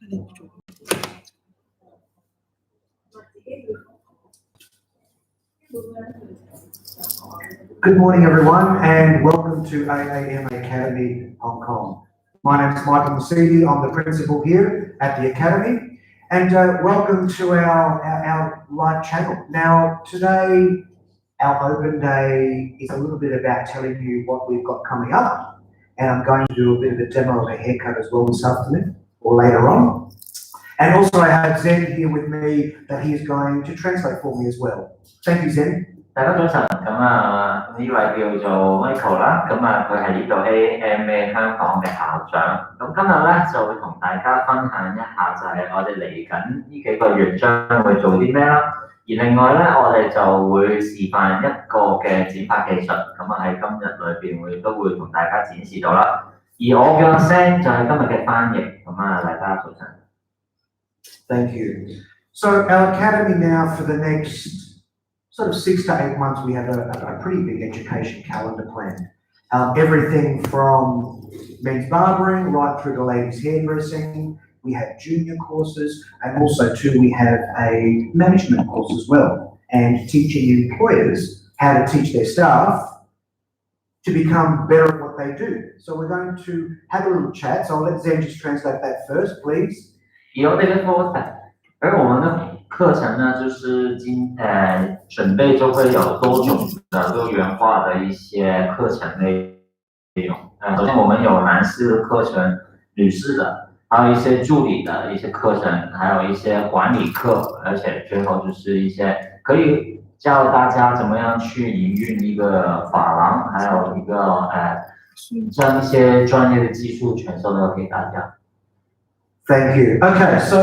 Good morning, everyone, and welcome to AAMA Academy, Hong Kong. My name is Michael Masidi. I'm the principal here at the Academy, and welcome to our live channel. Now, today, our open day is a little bit about telling you what we've got coming up, and I'm going to do a bit of a demo of a haircut as well this afternoon, or later on. And also I have Zen here with me that he is going to translate for me as well. Thank you, Zen. 大家早晨，呢位叫做 Michael 啦，佢係呢度 AAMA 香港嘅校長。咁今日咧就會同大家分享一下，就係我哋嚟緊呢幾個月將會做啲咩啦。而另外咧，我哋就會示範一個嘅剪髮技術，喺今日裏邊都會同大家展示到啦。而我嘅聲就係今日嘅翻譯，大家早晨。Thank you. So our academy now for the next sort of 6 to 8 months, we have a pretty big education calendar planned. Everything from men's barbering right through to ladies hairdressing. We have junior courses, and also too we have a management course as well, and teaching employers how to teach their staff to become better at what they do. So we're going to have a little chat. So I'll let Zen just translate that first, please. 而我们的课程呢，就是准备就会有多种的多元化的一些课程内容。首先我们有男士的课程、女士的，还有一些助理的一些课程，还有一些管理课，而且最后就是一些可以教大家怎么样去营运一个发廊，还有一个将一些专业的技术传授到给大家。Thank you. Okay, so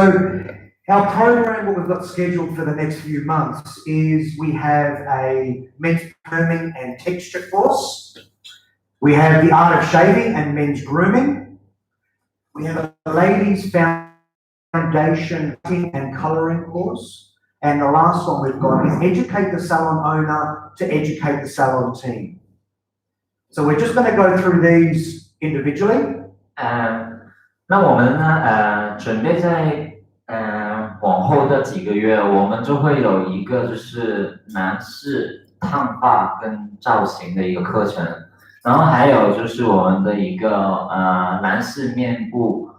our program, what we've got scheduled for the next few months is we have a men's perming and texture course. We have the art of shaving and men's grooming. We have a ladies foundation and colouring course. And the last one we've got is educate the salon owner to educate the salon team. So we're just going to go through these individually. 那我们呢，准备在往后的几个月，我们就会有一个就是男士烫发跟造型的一个课程，然后还有就是我们的一个男士面部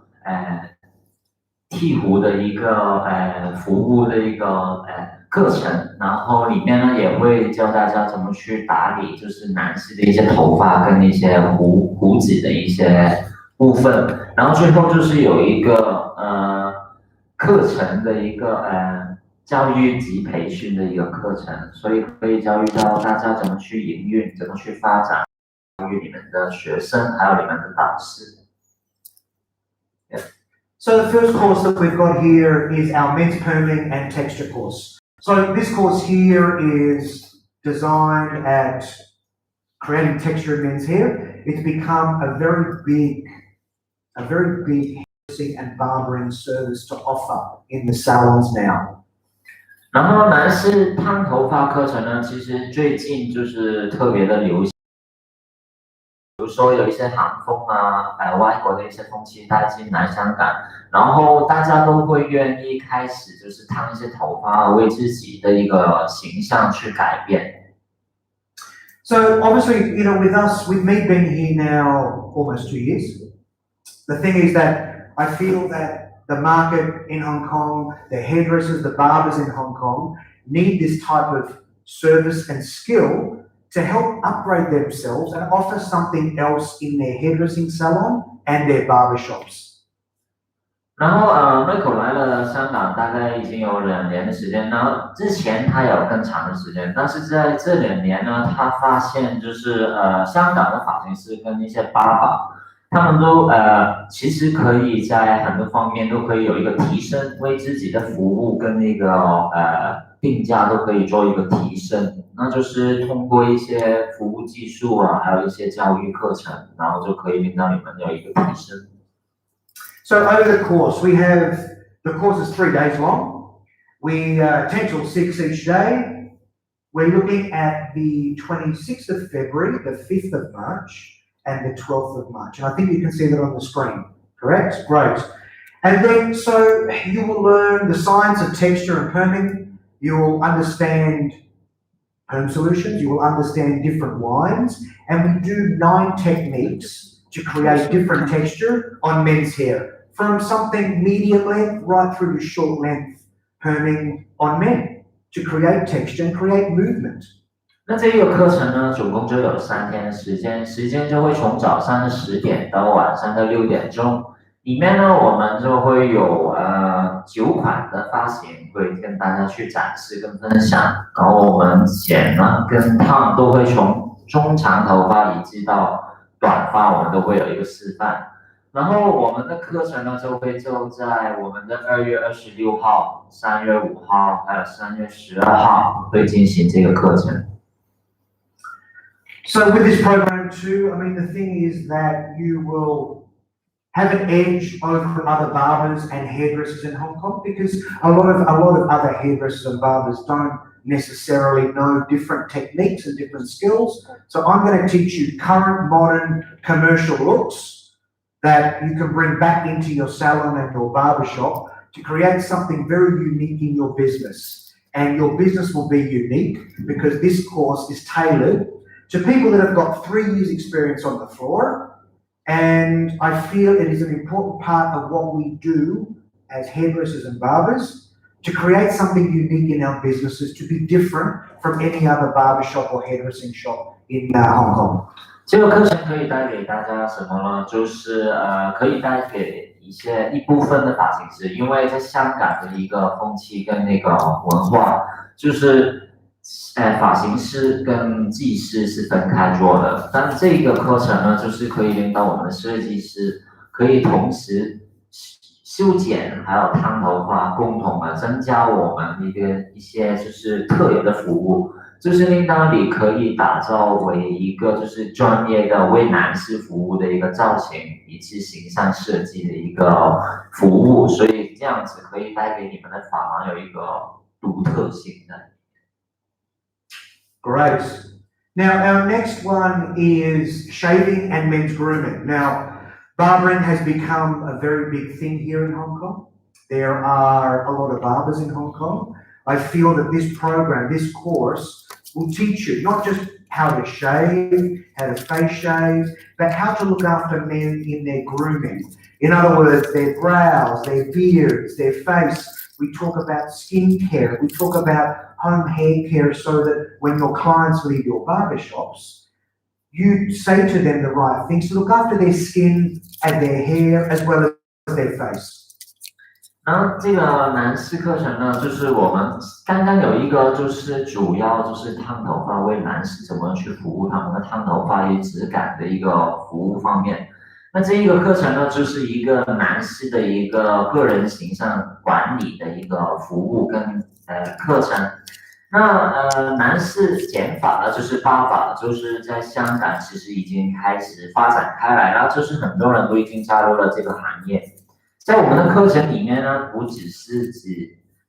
剃胡的一个服务的一个课程，然后里面呢也会教大家怎么去打理，就是男士的一些头发跟一些胡子的一些部分，然后最后就是有一个课程的一个教育及培训的一个课程，所以可以教育到大家怎么去营运，怎么去发展，教育你们的学生还有你们的导师。Yeah. So the first course that we've got here is our men's perming and texture course. So this course here is designed at creating texture in men's hair. It's become a very big and barbering service to offer in the salons now. 然后男士烫头发课程呢，其实最近就是特别的流行，比如说有一些韩风外国的一些风气带进来香港，然后大家都会愿意开始就是烫一些头发，为自己的一个形象去改变。So obviously, with us, with me being here now almost 2 years, the thing is that I feel that the market in Hong Kong, the hairdressers, the barbers in Hong Kong need this type of service and skill to help upgrade themselves and offer something else in their hairdressing salon and their barbershops. 然后Michael 来了香港大概已经有2年的时间，然后之前他有更长的时间，但是在这2年呢，他发现就是香港的发型师跟一些爸爸，他们都其实可以在很多方面都可以有一个提升，为自己的服务跟那个定价都可以做一个提升，那就是通过一些服务技术还有一些教育课程，然后就可以令到你们有一个提升。So over the course, the course is 3 days long. We 10 till 6 each day. We're looking at the 26th of February, the 5th of March, and the 12th of March. And I think you can see that on the screen, correct? Great. And then, so you will learn the science of texture and perming. You will understand home solutions. You will understand different wines. And we do 9 techniques to create different texture on men's hair, from something medium length right through to short length perming on men to create texture and create movement. 那这个课程呢，总共就有3天的时间，时间就会从早上的10点到晚上的6点钟。里面呢，我们就会有9款的发型，会跟大家去展示跟分享。然后我们剪呢跟烫都会从中长头发以及到短发，我们都会有一个示范。然后我们的课程呢，就在我们的2月26号、3月5号，还有3月12号会进行这个课程。So with this program too, I mean, the thing is that you will have an edge over other barbers and hairdressers in Hong Kong, because a lot of other hairdressers and barbers don't necessarily know different techniques and different skills. So I'm going to teach you current, modern, commercial looks that you can bring back into your salon and your barbershop to create something very unique in your business. And your business will be unique because this course is tailored to people that have got 3 years experience on the floor. And I feel it is an important part of what we do as hairdressers and barbers to create something unique in our businesses, to be different from any other barbershop or hairdressing shop in Hong Kong. 这个课程可以带给大家什么呢？就是可以带给一部分的发型师，因为在香港的一个风气跟那个文化，就是发型师跟技师是分开做的。但这个课程呢，就是可以令到我们的设计师可以同时修剪还有烫头发，共同的增加我们一些就是特有的服务。就是令到你可以打造为一个就是专业的为男士服务的一个造型以及形象设计的一个服务，所以这样子可以带给你们的发廊有一个独特性的。Great. Now our next one is shaving and men's grooming. Now, barbering has become a very big thing here in Hong Kong. There are a lot of barbers in Hong Kong. I feel that this program, this course, will teach you not just how to shave, how to face shave, but how to look after men in their grooming. In other words, their brows, their beards, their face. We talk about skin care. We talk about home hair care, so that when your clients leave your barbershops, you say to them the right things to look after their skin and their hair as well as their face. 然后这个男士课程呢，就是我们刚刚有一个就是主要就是烫头发，为男士怎么去服务他们的烫头发与质感的一个服务方面。那这一个课程呢，就是一个男士的一个个人形象管理的一个服务跟课程。那男士剪发呢，就是拔发，就是在香港其实已经开始发展开来了，就是很多人都已经加入了这个行业。在我们的课程里面呢，不只是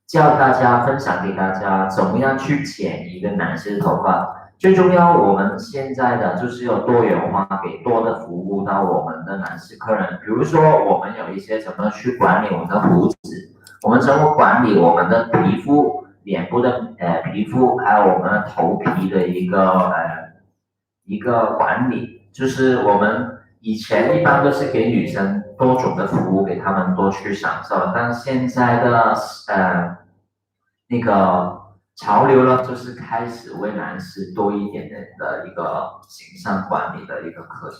教大家分享给大家怎么样去剪一个男士的头发，最重要我们现在的就是有多元化，给多的服务到我们的男士客人。比如说我们有一些怎么去管理我们的胡子，我们怎么管理我们的皮肤，脸部的皮肤，还有我们的头皮的一个管理，就是我们以前一般都是给女生多种的服务，给他们多去享受，但现在的那个潮流呢，就是开始为男士多一点的一个形象管理的一个课程。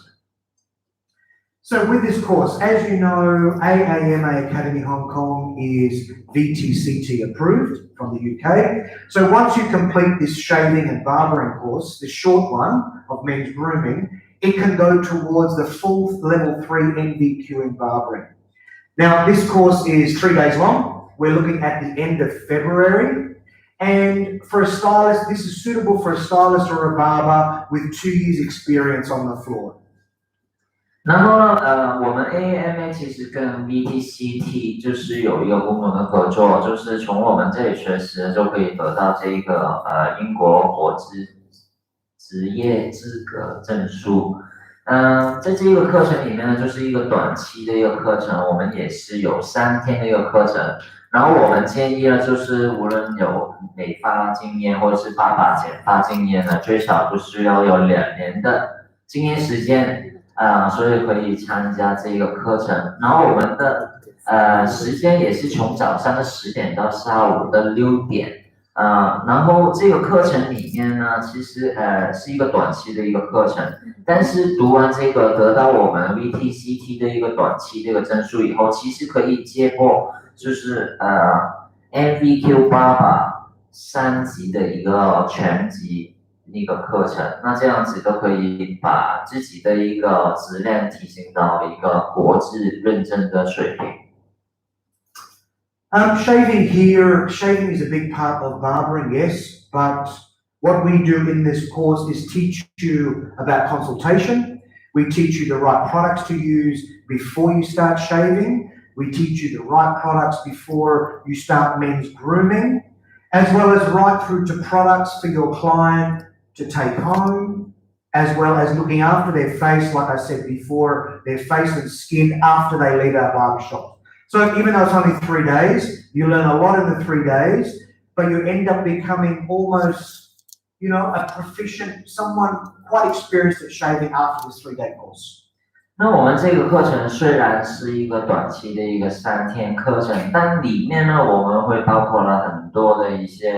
So with this course, as you know, AAMA Academy Hong Kong is VTCT approved from the UK. So once you complete this shaving and barbering course, this short one of men's grooming, it can go towards the full level 3 NVQ in barbering. Now, this course is 3 days long. We're looking at the end of February. And for a stylist, this is suitable for a stylist or a barber with 2 years experience on the floor. 然后呢，我们 AAMA 其实跟 VTCT 就是有一个共同的合作，就是从我们这里学习就可以得到这个英国职业资格证书。在这个课程里面呢，就是一个短期的一个课程，我们也是有3天的一个课程。然后我们建议呢，就是无论有美发经验或者是爸爸剪发经验呢，最少都是要有2年的经验时间所以可以参加这个课程。然后我们的时间也是从早上的10点到下午的6点。然后这个课程里面呢，其实是一个短期的一个课程，但是读完这个得到我们 VTCT 的一个短期这个证书以后，其实可以接过就是NVQ88 3级的一个全级一个课程，那这样子都可以把自己的一个质量提升到一个国际认证的水平。Shaving is a big part of barbering, yes, but what we do in this course is teach you about consultation. We teach you the right products to use before you start shaving. We teach you the right products before you start men's grooming, as well as right through to products for your client to take home, as well as looking after their face, like I said before, their face and skin after they leave our barbershop. So even though it's only 3 days, you learn a lot in the 3 days, but you end up becoming almost, a proficient, someone quite experienced at shaving after this 3-day course. 那我们这个课程虽然是一个短期的一个3天课程，但里面呢，我们会包括了很多的一些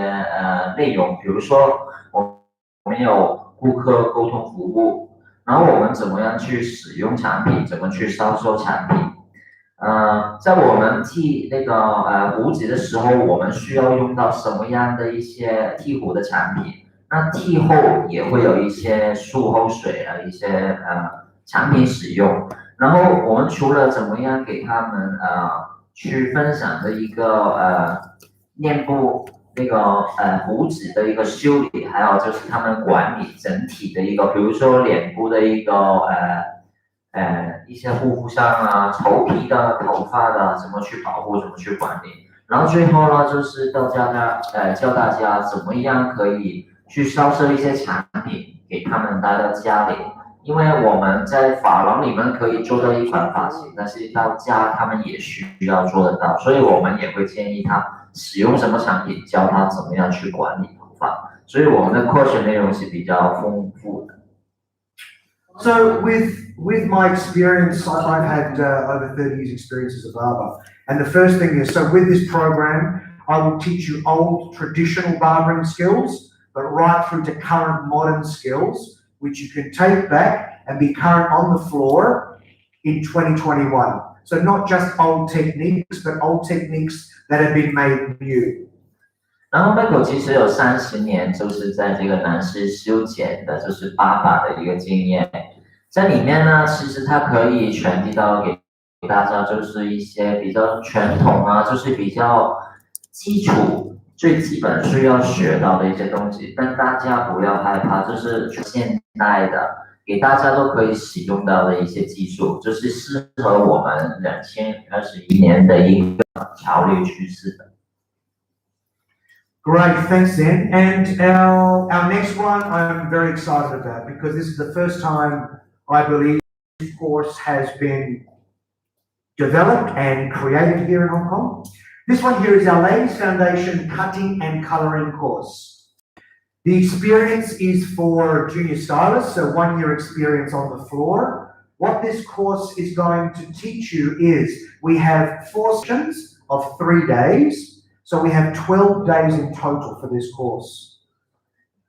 内容，比如说我们有顾客沟通服务，然后我们怎么样去使用产品，怎么去销售产品。在我们剃那个胡子的时候，我们需要用到什么样的一些剃胡的产品？那剃后也会有一些术后水一些产品使用。然后我们除了怎么样给他们去分享的一个面部那个胡子的一个修理，还有就是他们管理整体的一个，比如说脸部的一个一些护肤上头皮的、头发的怎么去保护，怎么去管理。然后最后呢，就是教大家怎么样可以去销售一些产品给他们带到家里。因为我们在发廊里面可以做到一款发型，但是到家他们也需要做得到，所以我们也会建议他使用什么产品，教他怎么样去管理头发。所以我们的课程内容是比较丰富的。So with my experience, I've had over 30 years experience as a barber. And the first thing is, so with this program, I will teach you old traditional barbering skills, but right through to current modern skills, which you can take back and be current on the floor in 2021. So not just old techniques, but old techniques that have been made new. 然后 Michael 其实有30年就是在这个男士修剪的，就是爸爸的一个经验，在里面呢，其实它可以传递到给大家，就是一些比较传统就是比较基础、最基本需要学到的一些东西，但大家不要害怕，就是现代的，给大家都可以使用到的一些技术，就是适合我们2021年的一个潮流趋势的。Great, thanks Zen. And our next one I'm very excited about because this is the first time I believe this course has been developed and created here in Hong Kong. This one here is our Ladies Foundation Cutting and Colouring course. The experience is for junior stylists, so 1 year experience on the floor. What this course is going to teach you is we have 4 sessions of 3 days. So we have 12 days in total for this course.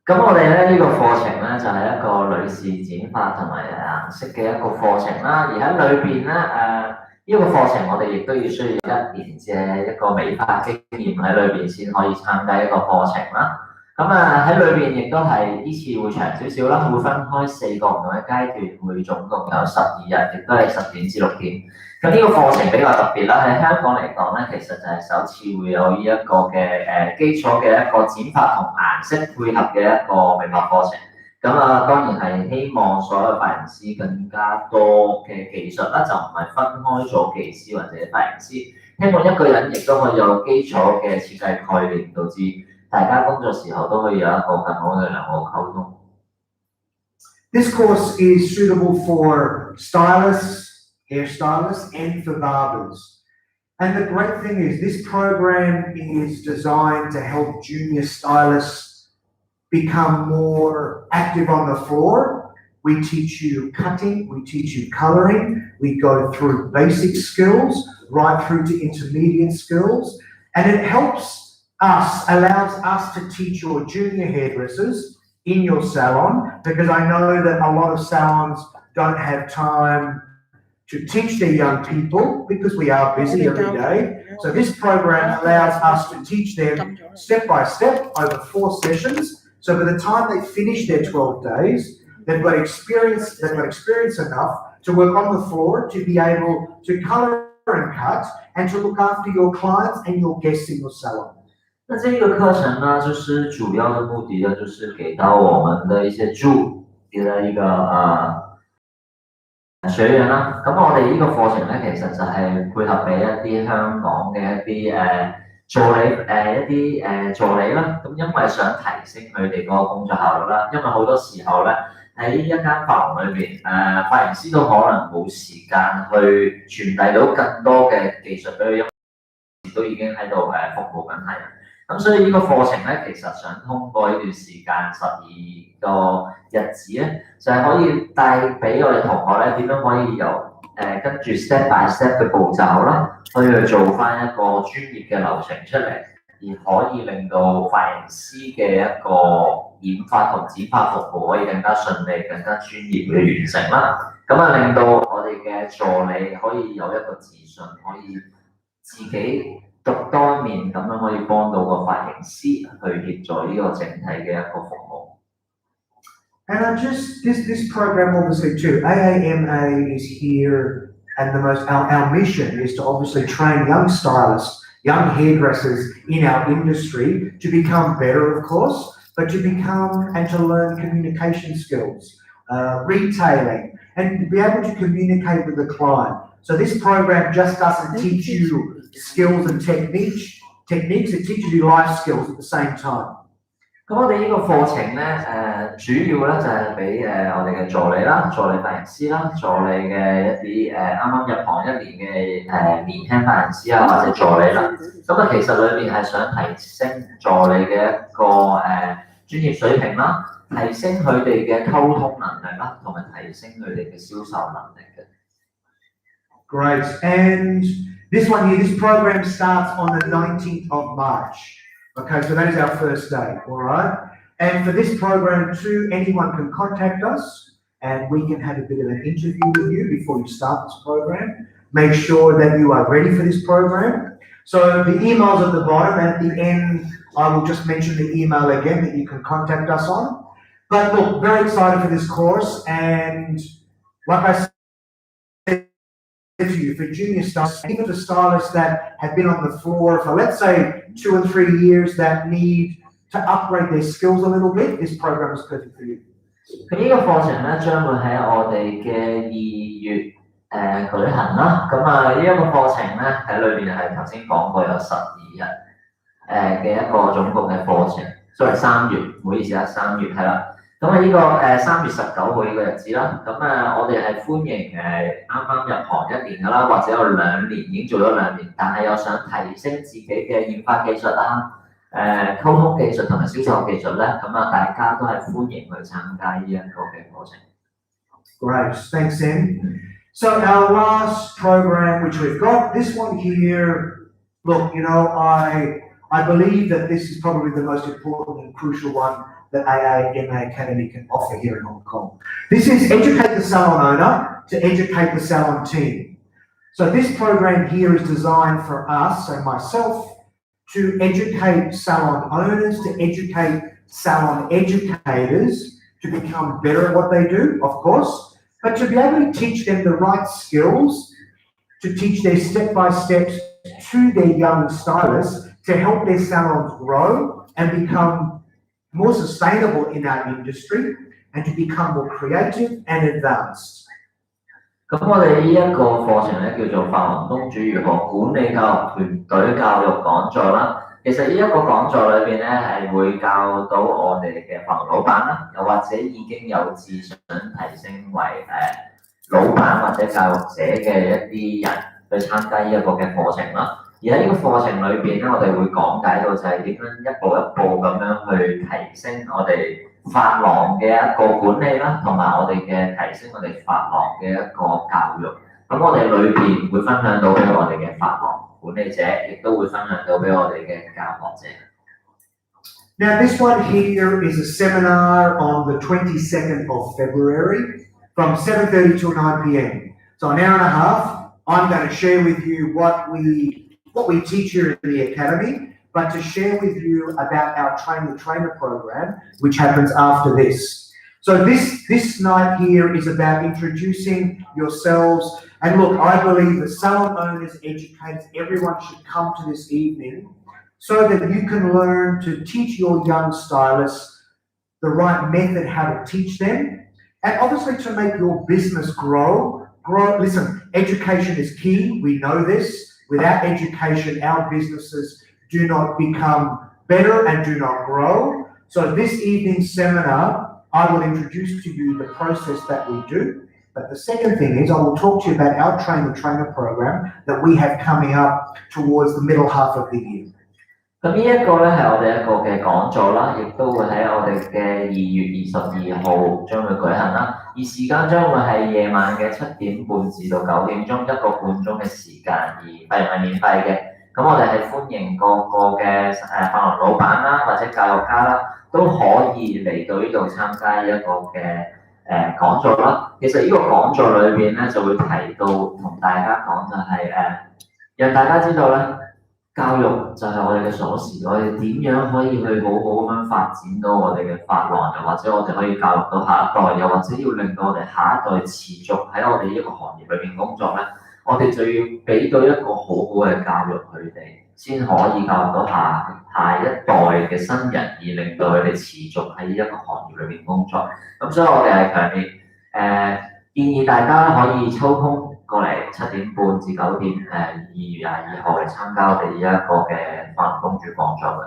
咁我哋咧呢個課程咧就係一個女士剪髮同埋顏色嘅一個課程啦，而喺裏邊咧呢個課程我哋亦都要需要1年嘅一個美髮經驗喺裏邊先可以參加一個課程啦。咁喺裏邊亦都係呢次會長少少啦，會分開4個唔同嘅階段，會總共有12日，亦都係10點至6點。咁呢個課程比較特別啦，喺香港嚟講咧，其實就係首次會有呢一個嘅基礎嘅一個剪髮同顏色配合嘅一個美髮課程。咁當然係希望所有髮型師更加多嘅技術啦，就唔係分開咗技師或者髮型師。希望一個人亦都可以有基礎嘅設計概念，導致大家工作時候都可以有一個更好嘅良好溝通。This course is suitable for stylists, hairstylists, and for barbers. And the great thing is this program is designed to help junior stylists become more active on the floor. We teach you cutting, we teach you coloring, we go through basic skills right through to intermediate skills, and it helps us, allows us to teach your junior hairdressers in your salon, because I know that a lot of salons don't have time to teach their young people because we are busy every day. So this program allows us to teach them step by step over 4 sessions. So by the time they finish their 12 days, they've got experience enough to work on the floor, to be able to color and cut, and to look after your clients and your guests in your salon. 那这个课程呢，就是主要的目的呢，就是给到我们的一些助理的一个學員啦。咁我哋呢個課程咧，其實就係配合俾一啲香港嘅一啲助理一啲助理啦。咁因為想提升佢哋個工作效率啦，因為好多時候咧喺一間髮廊裏邊，髮型師都可能冇時間去傳遞到更多嘅技術俾佢，因為都已經喺度服務緊客人。咁所以呢個課程咧，其實想通過呢段時間12個日子咧，就係可以帶俾我哋同學咧點樣可以由跟住 step by step 嘅步驟啦，去做翻一個專業嘅流程出嚟，而可以令到髮型師嘅一個染髮同剪髮服務可以更加順利、更加專業嘅完成啦。咁啊，令到我哋嘅助理可以有一個自信，可以自己獨當一面咁樣可以幫到個髮型師去協助呢個整體嘅一個服務。And this program obviously too, AAMA is here, and our mission is to obviously train young stylists, young hairdressers in our industry to become better, of course, but to become and to learn communication skills, retailing, and to be able to communicate with the client. So this program just doesn't teach you skills and techniques, it teaches you life skills at the same time. 咁我哋呢個課程咧，主要咧就係俾我哋嘅助理啦、助理髮型師啦、助理嘅一啲啱啱入行1年嘅年輕髮型師啊，或者助理啦。咁啊，其實裏邊係想提升助理嘅一個專業水平啦，提升佢哋嘅溝通能力啦，同埋提升佢哋嘅銷售能力嘅。Great, and this program starts on the 19th of March. Okay, so that is our first day, all right? And for this program too, anyone can contact us and we can have a bit of an interview with you before you start this program. Make sure that you are ready for this program. So the email's at the bottom, and at the end, I will just mention the email again that you can contact us on. But look, very excited for this course, and like I said to you, for junior stylists, even for stylists that have been on the floor for, let's say, 2 or 3 years that need to upgrade their skills a little bit, this program is perfect for you. 佢呢個課程咧將會喺我哋嘅2月舉行啦。咁啊，呢一個課程咧喺裏邊係頭先講過有12日嘅一個總共嘅課程，所以3月，唔好意思啊，3月係啦。咁啊，呢個3月19號呢個日子啦，咁我哋係歡迎啱啱入行1年㗎啦，或者有2年已經做咗2年，但係又想提升自己嘅染髮技術啦、溝通技術同埋銷售技術咧，咁啊大家都係歡迎去參加呢一個嘅課程。Great, thanks, Sam. So our last program, which we've got, this one here, look, you know, I believe that this is probably the most important and crucial one that AAMA Academy can offer here in Hong Kong. This is educate the salon owner to educate the salon team. So this program here is designed for us, so myself, to educate salon owners, to educate salon educators, to become better at what they do, of course, but to be able to teach them the right skills, to teach their step-by-steps to their young stylists, to help their salons grow and become more sustainable in our industry, and to become more creative and advanced. 咁我哋呢一個課程咧叫做髮廊東主如何管理教育團隊教育講座啦。其實呢一個講座裏邊咧係會教到我哋嘅房老闆啦，又或者已經有志想提升為老闆或者教育者嘅一啲人去參加呢一個嘅課程啦。而喺呢個課程裏邊咧，我哋會講解到就係點樣一步一步咁樣去提升我哋髮廊嘅一個管理啦，同埋我哋嘅提升我哋髮廊嘅一個教育。咁我哋裏邊會分享到俾我哋嘅髮廊管理者，亦都會分享到俾我哋嘅教學者。Now, this one here is a seminar on the 22nd of February from 7:30 till 9 p.m. So an hour and a half. I'm going to share with you what we teach here in the academy, but to share with you about our train-the-trainer program, which happens after this. So this night here is about introducing yourselves. And look, I believe that salon owners, educators, everyone should come to this evening so that you can learn to teach your young stylists the right method, how to teach them, and obviously to make your business grow. Listen, education is key. We know this. Without education, our businesses do not become better and do not grow. So this evening's seminar, I will introduce to you the process that we do. But the second thing is I will talk to you about our train-the-trainer program that we have coming up towards the middle half of the year. 咁呢一個咧係我哋一個嘅講座啦，亦都會喺我哋嘅2月22號將會舉行啦。而時間將會係夜晚嘅7點半至到9點鐘，1個半鐘嘅時間，而費用係免費嘅。咁我哋係歡迎個嘅髮廊老闆啦，或者教育家啦，都可以嚟到呢度參加一個嘅講座啦。其實呢個講座裏邊咧就會提到同大家講就係讓大家知道咧。教育就係我哋嘅鎖匙，我哋點樣可以去好好咁樣發展到我哋嘅髮廊，又或者我哋可以教育到下一代，又或者要令到我哋下一代持續喺我哋呢個行業裏邊工作咧，我哋就要俾到一個好好嘅教育佢哋，先可以教育到下一代嘅新人，而令到佢哋持續喺呢一個行業裏邊工作。咁所以我哋係強烈建議大家可以抽空。過嚟7點半至9點2月22號嚟參加我哋呢一個嘅髮廊公主講座嘅。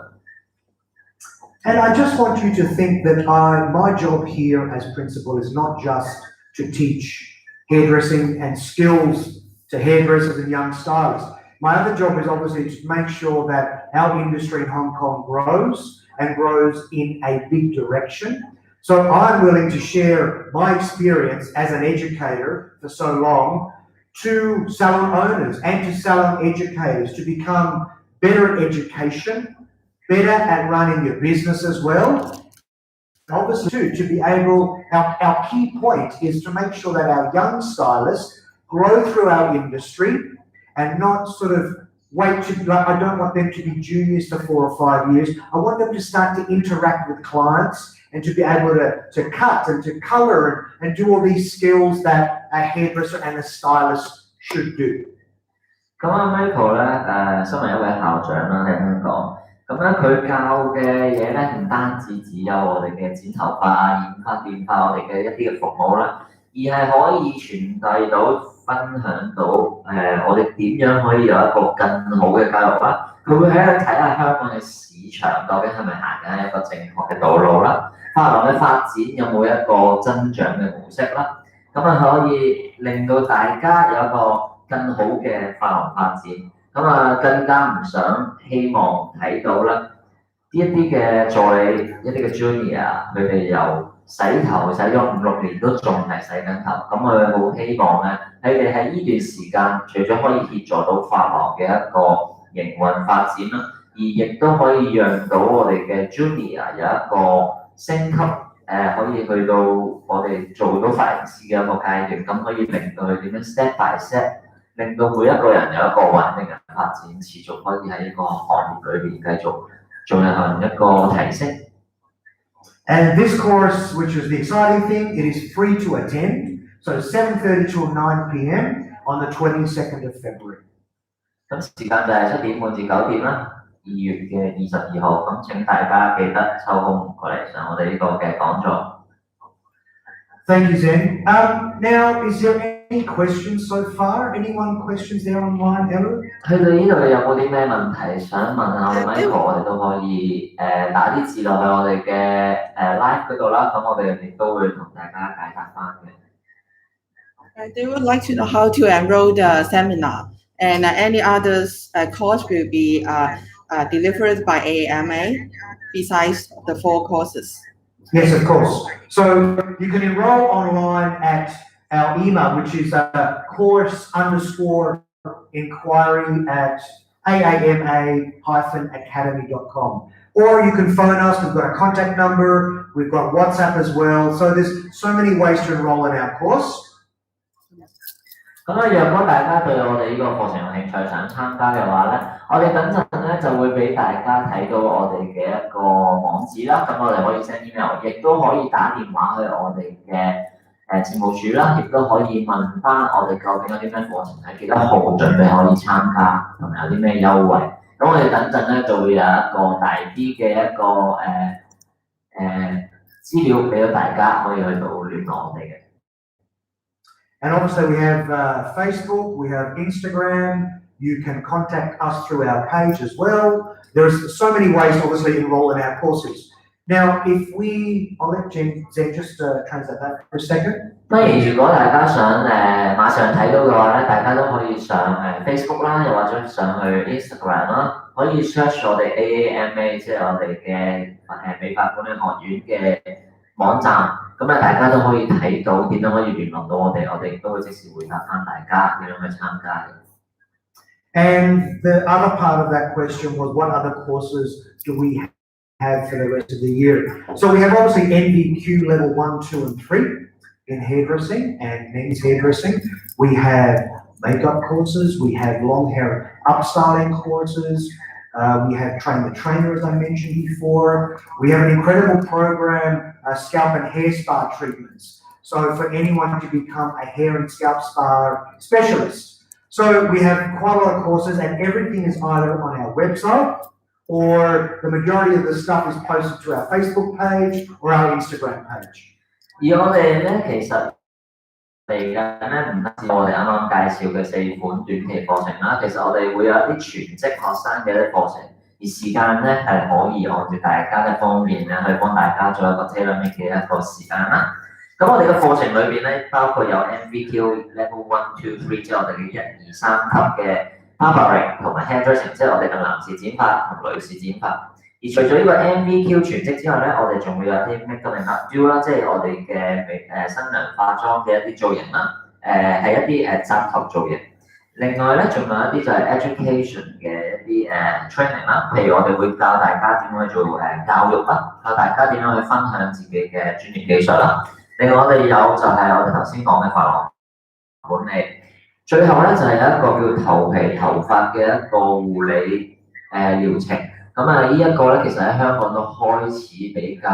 And I just want you to think that my job here as principal is not just to teach hairdressing and skills to hairdressers and young stylists. My other job is obviously to make sure that our industry in Hong Kong grows and grows in a big direction. So I'm willing to share my experience as an educator for so long to salon owners and to salon educators to become better at education, better at running your business as well. Obviously, too, to be able, our key point is to make sure that our young stylists grow through our industry and not sort of wait to, I don't want them to be juniors for 4 or 5 years. I want them to start to interact with clients and to be able to cut and to colour and do all these skills that a hairdresser and a stylist should do. 咁Michael 咧身為一位校長啦喺香港，咁咧佢教嘅嘢咧唔單止只有我哋嘅剪頭髮啊、染髮、電髮我哋嘅一啲嘅服務啦，而係可以傳遞到、分享到我哋點樣可以有一個更好嘅教育啦。佢會喺度睇下香港嘅市場究竟係咪行緊一個正確嘅道路啦，髮廊嘅發展有冇一個增長嘅模式啦，咁可以令到大家有一個更好嘅髮廊發展，更加唔想希望睇到啦呢一啲嘅助理、一啲嘅 junior， 佢哋由洗頭洗咗5、6年都仲係洗緊頭，咁佢好希望咧，你哋喺呢段時間除咗可以協助到髮廊嘅一個營運發展啦，而亦都可以讓到我哋嘅 junior 有一個升級，可以去到我哋做到髮型師嘅一個階段，咁可以令到佢點樣 step by step， 令到每一個人有一個穩定嘅發展，持續可以喺一個行業裏邊繼續進行一個提升。And this course, which is the exciting thing, it is free to attend. So 7:30 till 9 p.m. on the 22nd of February. 咁時間就係7點半至9點啦，2月嘅22號。咁請大家記得抽空過嚟上我哋呢個嘅講座。Thank you, Zen. Now, is there any questions so far? Anyone questions there online, Ella? 去到呢度你有冇啲咩問題想問下我哋 Michael？我哋都可以打啲字落去我哋嘅live 嗰度啦，咁我哋亦都會同大家解答翻嘅。They would like to know how to enroll the seminar, and any others course will be delivered by AAMA besides the 4 courses. Yes, of course. So you can enroll online at our email, which is course_inquiry@aama-academy.com. Or you can phone us, we've got a contact number, we've got WhatsApp as well. So there's so many ways to enroll in our course. 咁啊，若果大家對我哋呢個課程有興趣，想參加嘅話咧，我哋等陣咧就會俾大家睇到我哋嘅一個網址啦。咁我哋可以 send email， 亦都可以打電話去我哋嘅節目處啦，亦都可以問翻我哋究竟有啲咩課程喺幾多號準備可以參加，同埋有啲咩優惠。咁我哋等陣咧就會有一個大啲嘅一個資料俾到大家，可以去到聯絡我哋嘅。And obviously we have Facebook, we have Instagram. You can contact us through our page as well. There's so many ways to obviously enroll in our courses. Now, I'll let Jen just translate that for a second. 當然，如果大家想馬上睇到嘅話咧，大家都可以上Facebook 啦，又或者上去 Instagram 啦，可以 search 我哋 AAMA， 即係我哋嘅美法管理學院嘅網站。咁啊，大家都可以睇到點樣可以聯絡到我哋，我哋亦都會即時回答翻大家點樣去參加嘅。And the other part of that question was, what other courses do we have for the rest of the year? So we have obviously NVQ level 1, 2, and 3 in hairdressing and men's hairdressing. We have makeup courses, we have long hair upstyling courses, we have train the trainer, as I mentioned before. We have an incredible program, scalp and hair spa treatments. So for anyone to become a hair and scalp spa specialist. So we have quite a lot of courses, and everything is either on our website or the majority of the stuff is posted to our Facebook page or our Instagram page. 而我哋咧其實嚟緊咧唔單止我哋啱啱介紹嘅4款短期課程啦，其實我哋會有一啲全職學生嘅一啲課程，而時間咧係可以按照大家嘅方面咧去幫大家做一個 tailor-made 嘅一個時間啦。咁我哋嘅課程裏邊咧，包括有 NVQ level 1, 2, 3， 即係我哋嘅1、2、3級嘅 barbering 同埋 hairdressing， 即係我哋嘅男士剪髮同女士剪髮。而除咗呢個 NVQ 全職之外咧，我哋仲會有啲 make-up and updo 啦，即係我哋嘅新娘化妝嘅一啲造型啦，係一啲紮頭造型。另外咧，仲有一啲就係 education 嘅一啲training 啦，譬如我哋會教大家點樣去做教育啦，教大家點樣去分享自己嘅專業技術啦。另外我哋有就係我哋頭先講嘅髮廊管理，最後咧就係有一個叫頭皮頭髮嘅一個護理療程。咁啊，呢一個咧其實喺香港都開始比較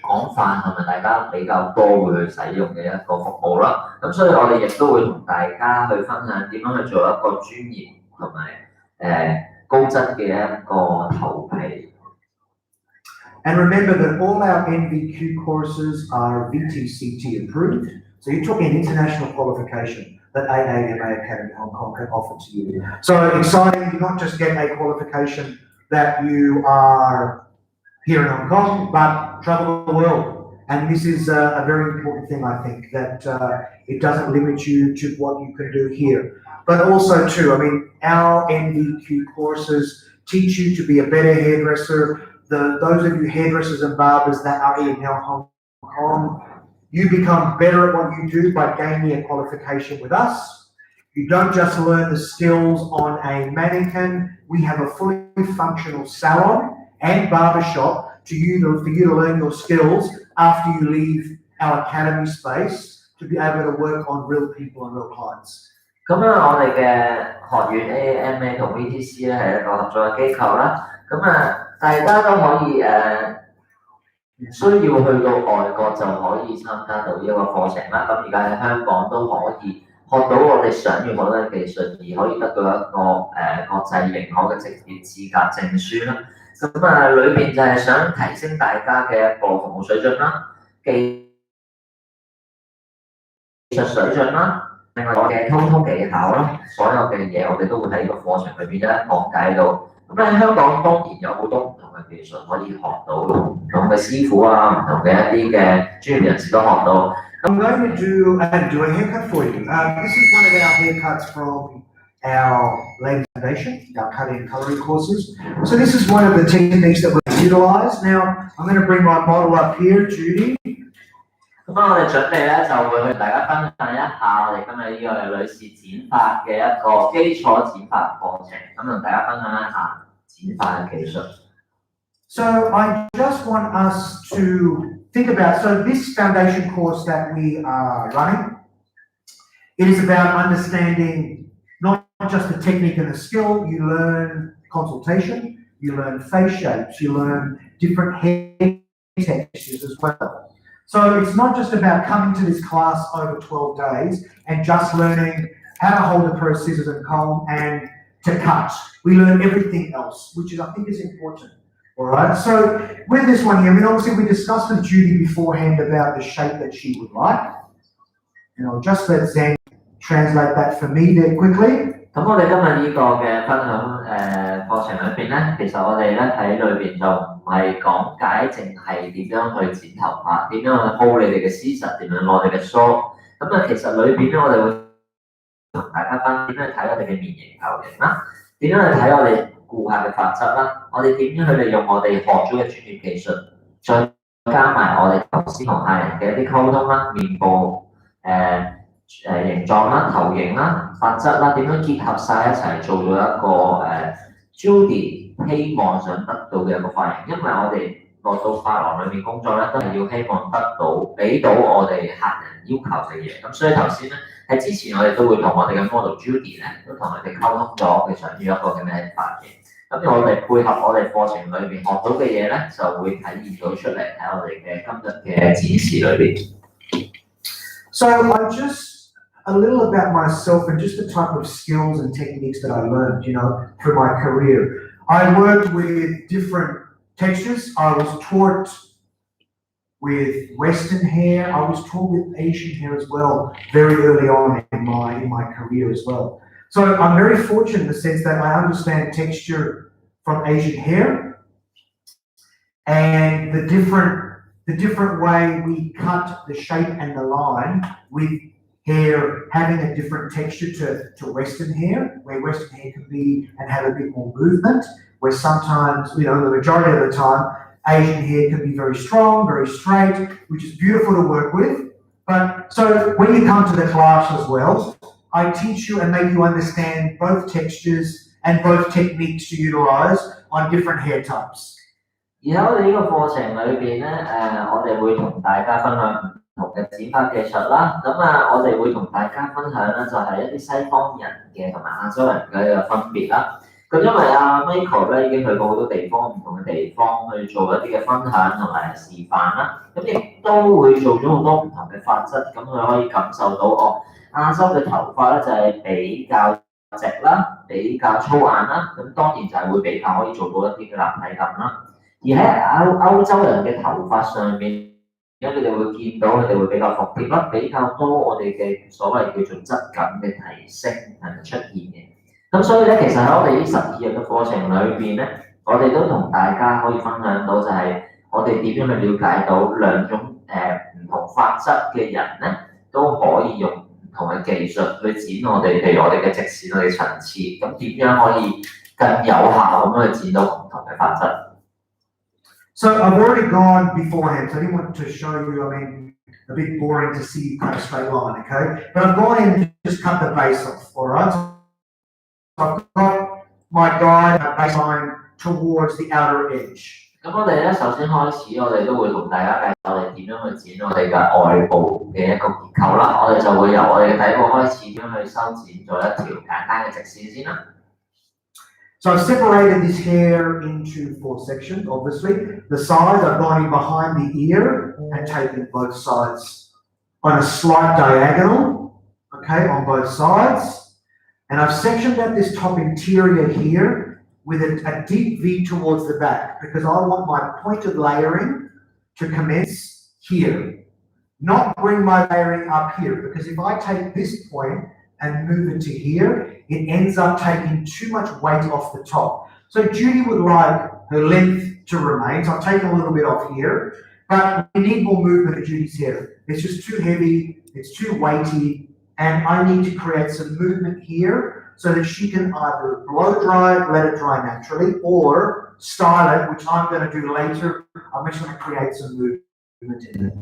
廣泛，同埋大家比較多會去使用嘅一個服務啦。咁所以我哋亦都會同大家去分享點樣去做一個專業同埋高質嘅一個頭皮。And remember that all our NVQ courses are VTCT approved. So you're talking an international qualification that AAMA Academy Hong Kong can offer to you. So exciting, you not just get a qualification that you are here in Hong Kong, but travel the world. And this is a very important thing, I think, that it doesn't limit you to what you can do here. But also too, I mean, our NVQ courses teach you to be a better hairdresser. Those of you hairdressers and barbers that are in Hong Kong, you become better at what you do by gaining a qualification with us. You don't just learn the skills on a mannequin. We have a fully functional salon and barbershop for you to learn your skills after you leave our academy space to be able to work on real people and real clients. 咁啊，我哋嘅學院 AAMA 同 VTC 咧係一個合作嘅機構啦。咁啊，大家都可以唔需要去到外國就可以參加到呢一個課程啦。咁而家喺香港都可以學到我哋想要學嘅技術，而可以得到一個國際認可嘅職業資格證書啦。咁啊，裏邊就係想提升大家嘅一個服務水準啦，技術水準啦，另外我嘅溝通技巧啦，所有嘅嘢我哋都會喺呢個課程裏邊一講解到。咁喺香港當然有好多唔同嘅技術可以學到，唔同嘅師傅啊，唔同嘅一啲嘅專業人士都學到。I'm going to do a haircut for you. This is one of our haircuts from our Lady Foundation, our cutting and colouring courses. So this is one of the techniques that we utilise. Now I'm going to bring my model up here, Judy. 咁我哋準備咧就會去大家分享一下我哋今日呢個女士剪髮嘅一個基礎剪髮課程，咁同大家分享一下剪髮嘅技術。So I just want us to think about, so this foundation course that we are running, it is about understanding not just the technique and the skill, you learn consultation, you learn face shapes, you learn different hair textures as well. So it's not just about coming to this class over 12 days and just learning how to hold a pair of scissors and comb and to cut. We learn everything else, which is, I think, is important. All right, so with this one here, I mean, obviously we discussed with Judy beforehand about the shape that she would like. And I'll just let Zhang translate that for me there quickly. 咁我哋今日呢個嘅分享課程裏邊咧，其實我哋咧喺裏邊就唔係講解淨係點樣去剪頭髮，點樣去 hold 你哋嘅 scissors，點樣攞你嘅梳。咁啊，其實裏邊咧我哋會同大家分點樣去睇我哋嘅面型頭型啦，點樣去睇我哋顧客嘅髮質啦，我哋點樣去利用我哋學咗嘅專業技術，再加埋我哋頭先同客人嘅一啲溝通啦，面部形狀啦、頭型啦、髮質啦，點樣結合晒一齊做到一個Judy 希望想得到嘅一個髮型，因為我哋落到髮廊裏面工作咧，都係要希望得到俾到我哋客人要求嘅嘢。咁所以頭先咧喺之前我哋都會同我哋嘅 model Judy 咧都同佢哋溝通咗，佢想要一個嘅咩髮型。咁我哋配合我哋課程裏邊學到嘅嘢咧，就會體現到出嚟喺我哋嘅今日嘅展示裏邊。So I just a little about myself and just the type of skills and techniques that I learned, you know, through my career. I worked with different textures. I was taught with Western hair. I was taught with Asian hair as well, very early on in my career as well. So I'm very fortunate in the sense that I understand texture from Asian hair and the different way we cut the shape and the line with hair having a different texture to Western hair, where Western hair can be and have a bit more movement, where sometimes, you know, the majority of the time, Asian hair can be very strong, very straight, which is beautiful to work with. But so when you come to the class as well, I teach you and make you understand both textures and both techniques to utilize on different hair types. 而喺我哋呢個課程裏邊咧，我哋會同大家分享唔同嘅剪髮技術啦。咁我哋會同大家分享咧，就係一啲西方人嘅同埋亞洲人嘅一個分別啦。咁因為Michael 咧已經去過好多地方，唔同嘅地方去做一啲嘅分享同埋示範啦。咁亦都會做咗好多唔同嘅髮質，咁佢可以感受到亞洲嘅頭髮咧就係比較直啦，比較粗硬啦。咁當然就係會比較可以做到一啲嘅立體感啦。而喺歐洲人嘅頭髮上面，而家你哋會見到佢哋會比較服帖啦，比較多我哋嘅所謂叫做質感嘅提升係出現嘅。咁所以咧，其實喺我哋呢12日嘅課程裏邊咧，我哋都同大家可以分享到就係我哋點樣去了解到兩種唔同髮質嘅人咧，都可以用唔同嘅技術去剪我哋，譬如我哋嘅直線、我哋層次，咁點樣可以更有效咁樣去剪到唔同嘅髮質。So I've already gone beforehand, so I didn't want to show you, I mean, a bit boring to see kind of straight line, okay? But I've gone in and just cut the base off, all right? So I've got my guide baseline towards the outer edge. 咁我哋咧首先開始，我哋都會同大家介紹我哋點樣去剪我哋嘅外部嘅一個結構啦。我哋就會由我哋嘅底部開始點樣去修剪咗一條簡單嘅直線先啦。So I've separated this hair into 4 sections, obviously. The sides I've gone in behind the ear and taken both sides on a slight diagonal, okay, on both sides. And I've sectioned out this top interior here with a deep V towards the back because I want my point of layering to commence here, not bring my layering up here, because if I take this point and move it to here, it ends up taking too much weight off the top. So Judy would like her length to remain, so I've taken a little bit off here, but we need more movement at Judy's hair. It's just too heavy, it's too weighty, and I need to create some movement here so that she can either blow dry, let it dry naturally, or style it, which I'm going to do later. I'm just going to create some movement in it.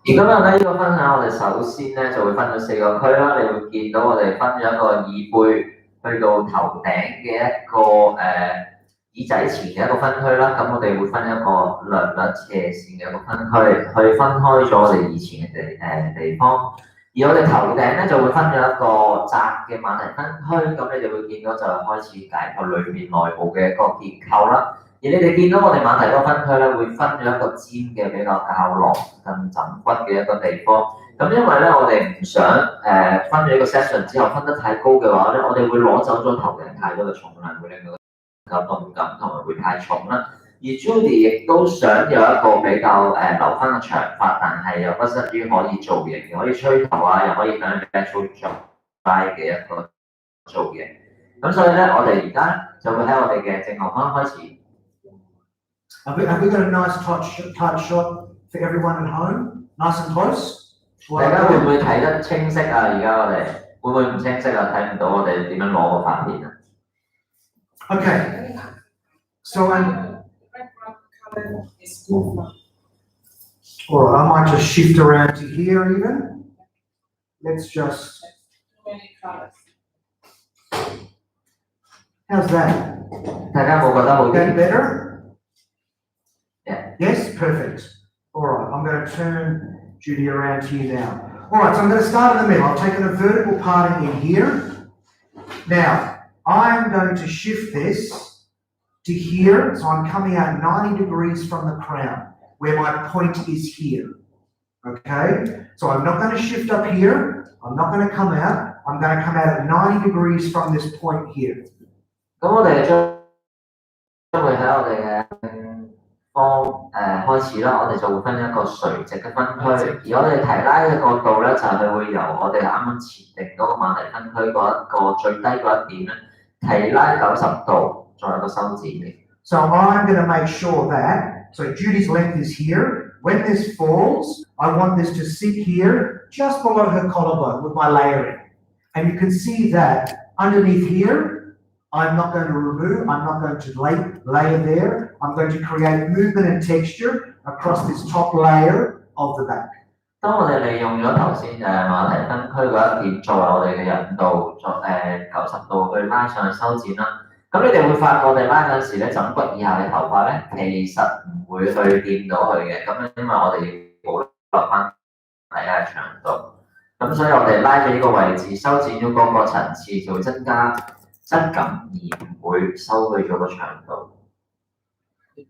而今日咧呢個分享，我哋首先咧就會分咗4個區啦。你會見到我哋分咗一個耳背去到頭頂嘅一個耳仔前嘅一個分區啦。咁我哋會分一個略斜線嘅一個分區，去分開咗我哋以前嘅地方。而我哋頭頂咧就會分咗一個窄嘅馬蹄分區，咁你哋會見到就開始解構裏面內部嘅一個結構啦。而你哋見到我哋馬蹄嗰個分區咧，會分咗一個尖嘅比較較落更枕骨嘅一個地方。咁因為咧，我哋唔想分咗一個 section 之後分得太高嘅話咧，我哋會攞走咗頭頂太多嘅重量，會令到個動感同埋會太重啦。而 Judy 亦都想有一個比較留翻個長髮，但係又不失於可以造型，又可以吹頭啊，又可以咁樣 natural dry 嘅一個造型。咁所以咧，我哋而家就會喺我哋嘅正後方開始。Have we got a nice tight shot for everyone at home? Nice and close? 大家會唔會睇得清晰啊？而家我哋會唔會唔清晰啊？睇唔到我哋點樣攞個發片啊 Okay. So alright, I might just shift around to here even. Let's just. How's that? 大家冇覺得好 That 啲？ better? Yeah. Yes, perfect. Alright, I'm going to turn Judy around here now. Alright, so I'm going to start in the middle. I've taken a vertical parting in here. Now, I'm going to shift this to here, so I'm coming out 90 degrees from the crown, where my point is here. Okay? So I'm not going to shift up here. I'm not going to come out. I'm going to come out at 90 degrees from this point here. 咁我哋將會喺我哋嘅方開始啦，我哋就會分一個垂直嘅分區，而我哋提拉嘅角度咧，就係會由我哋啱啱設定嗰個馬蹄分區嗰一個最低嗰一點咧，提拉90度，再有個收剪嘅。So I'm going to make sure that, so Judy's length is here. When this falls, I want this to sit here, just below her collarbone with my layering. And you can see that underneath here, I'm not going to remove, I'm not going to layer there. I'm going to create movement and texture across this top layer of the back. 當我哋利用咗頭先馬蹄分區嗰一點作為我哋嘅引導，作90度去拉上去收剪啦。咁你哋會發覺我哋拉嗰陣時咧，枕骨以下嘅頭髮咧，其實唔會去掂到佢嘅。咁因為我哋要保留翻大家嘅長度，咁所以我哋拉咗呢個位置，收剪咗嗰個層次，就會增加質感，而唔會收去咗個長度。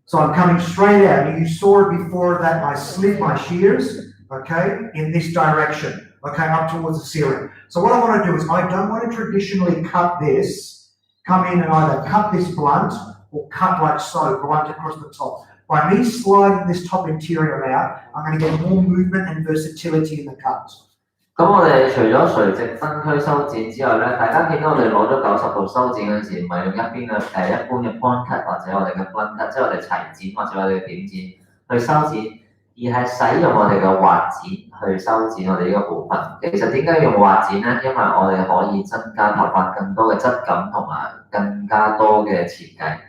So I'm coming straight out. You saw before that I slid my shears, okay, in this direction, okay, up towards the ceiling. So what I want to do is I don't want to traditionally cut this, come in and either cut this blunt or cut like so, blunt across the top. By me sliding this top interior out, I'm going to get more movement and versatility in the cut. 咁我哋除咗垂直分區收剪之外咧，大家見到我哋攞咗90度收剪嗰陣時，唔係用一邊嘅一般嘅 point cut 或者我哋嘅 blunt cut，即係我哋齊剪或者我哋嘅點剪去收剪，而係使用我哋嘅滑剪去收剪我哋呢個部分。其實點解用滑剪咧？因為我哋可以增加頭髮更多嘅質感同埋更加多嘅設計。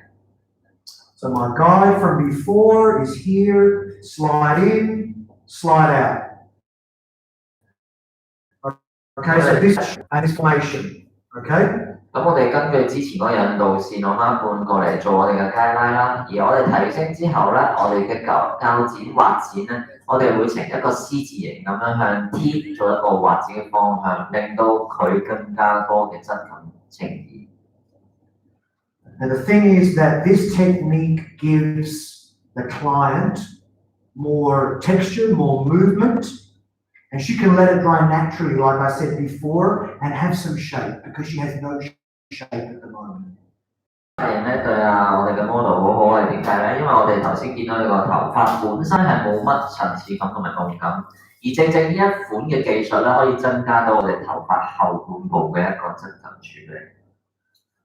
So my guide from before is here, slide in, slide out. Okay, so this and this formation, okay? 咁我哋根據之前嗰個引導線攞翻半過嚟做我哋嘅街拉啦，而我哋提升之後咧，我哋嘅鉸剪滑剪咧，我哋會呈一個 C 字形咁樣向 T 做一個滑剪嘅方向，令到佢更加多嘅質感呈現。And the thing is that this technique gives the client more texture, more movement, and she can let it dry naturally, like I said before, and have some shape because she has no shape at the moment. 人咧對我哋嘅 model 好好係點解咧？因為我哋頭先見到你個頭髮本身係冇乜層次感同埋動感，而正正呢一款嘅技術咧，可以增加到我哋頭髮後半部嘅一個質感處理。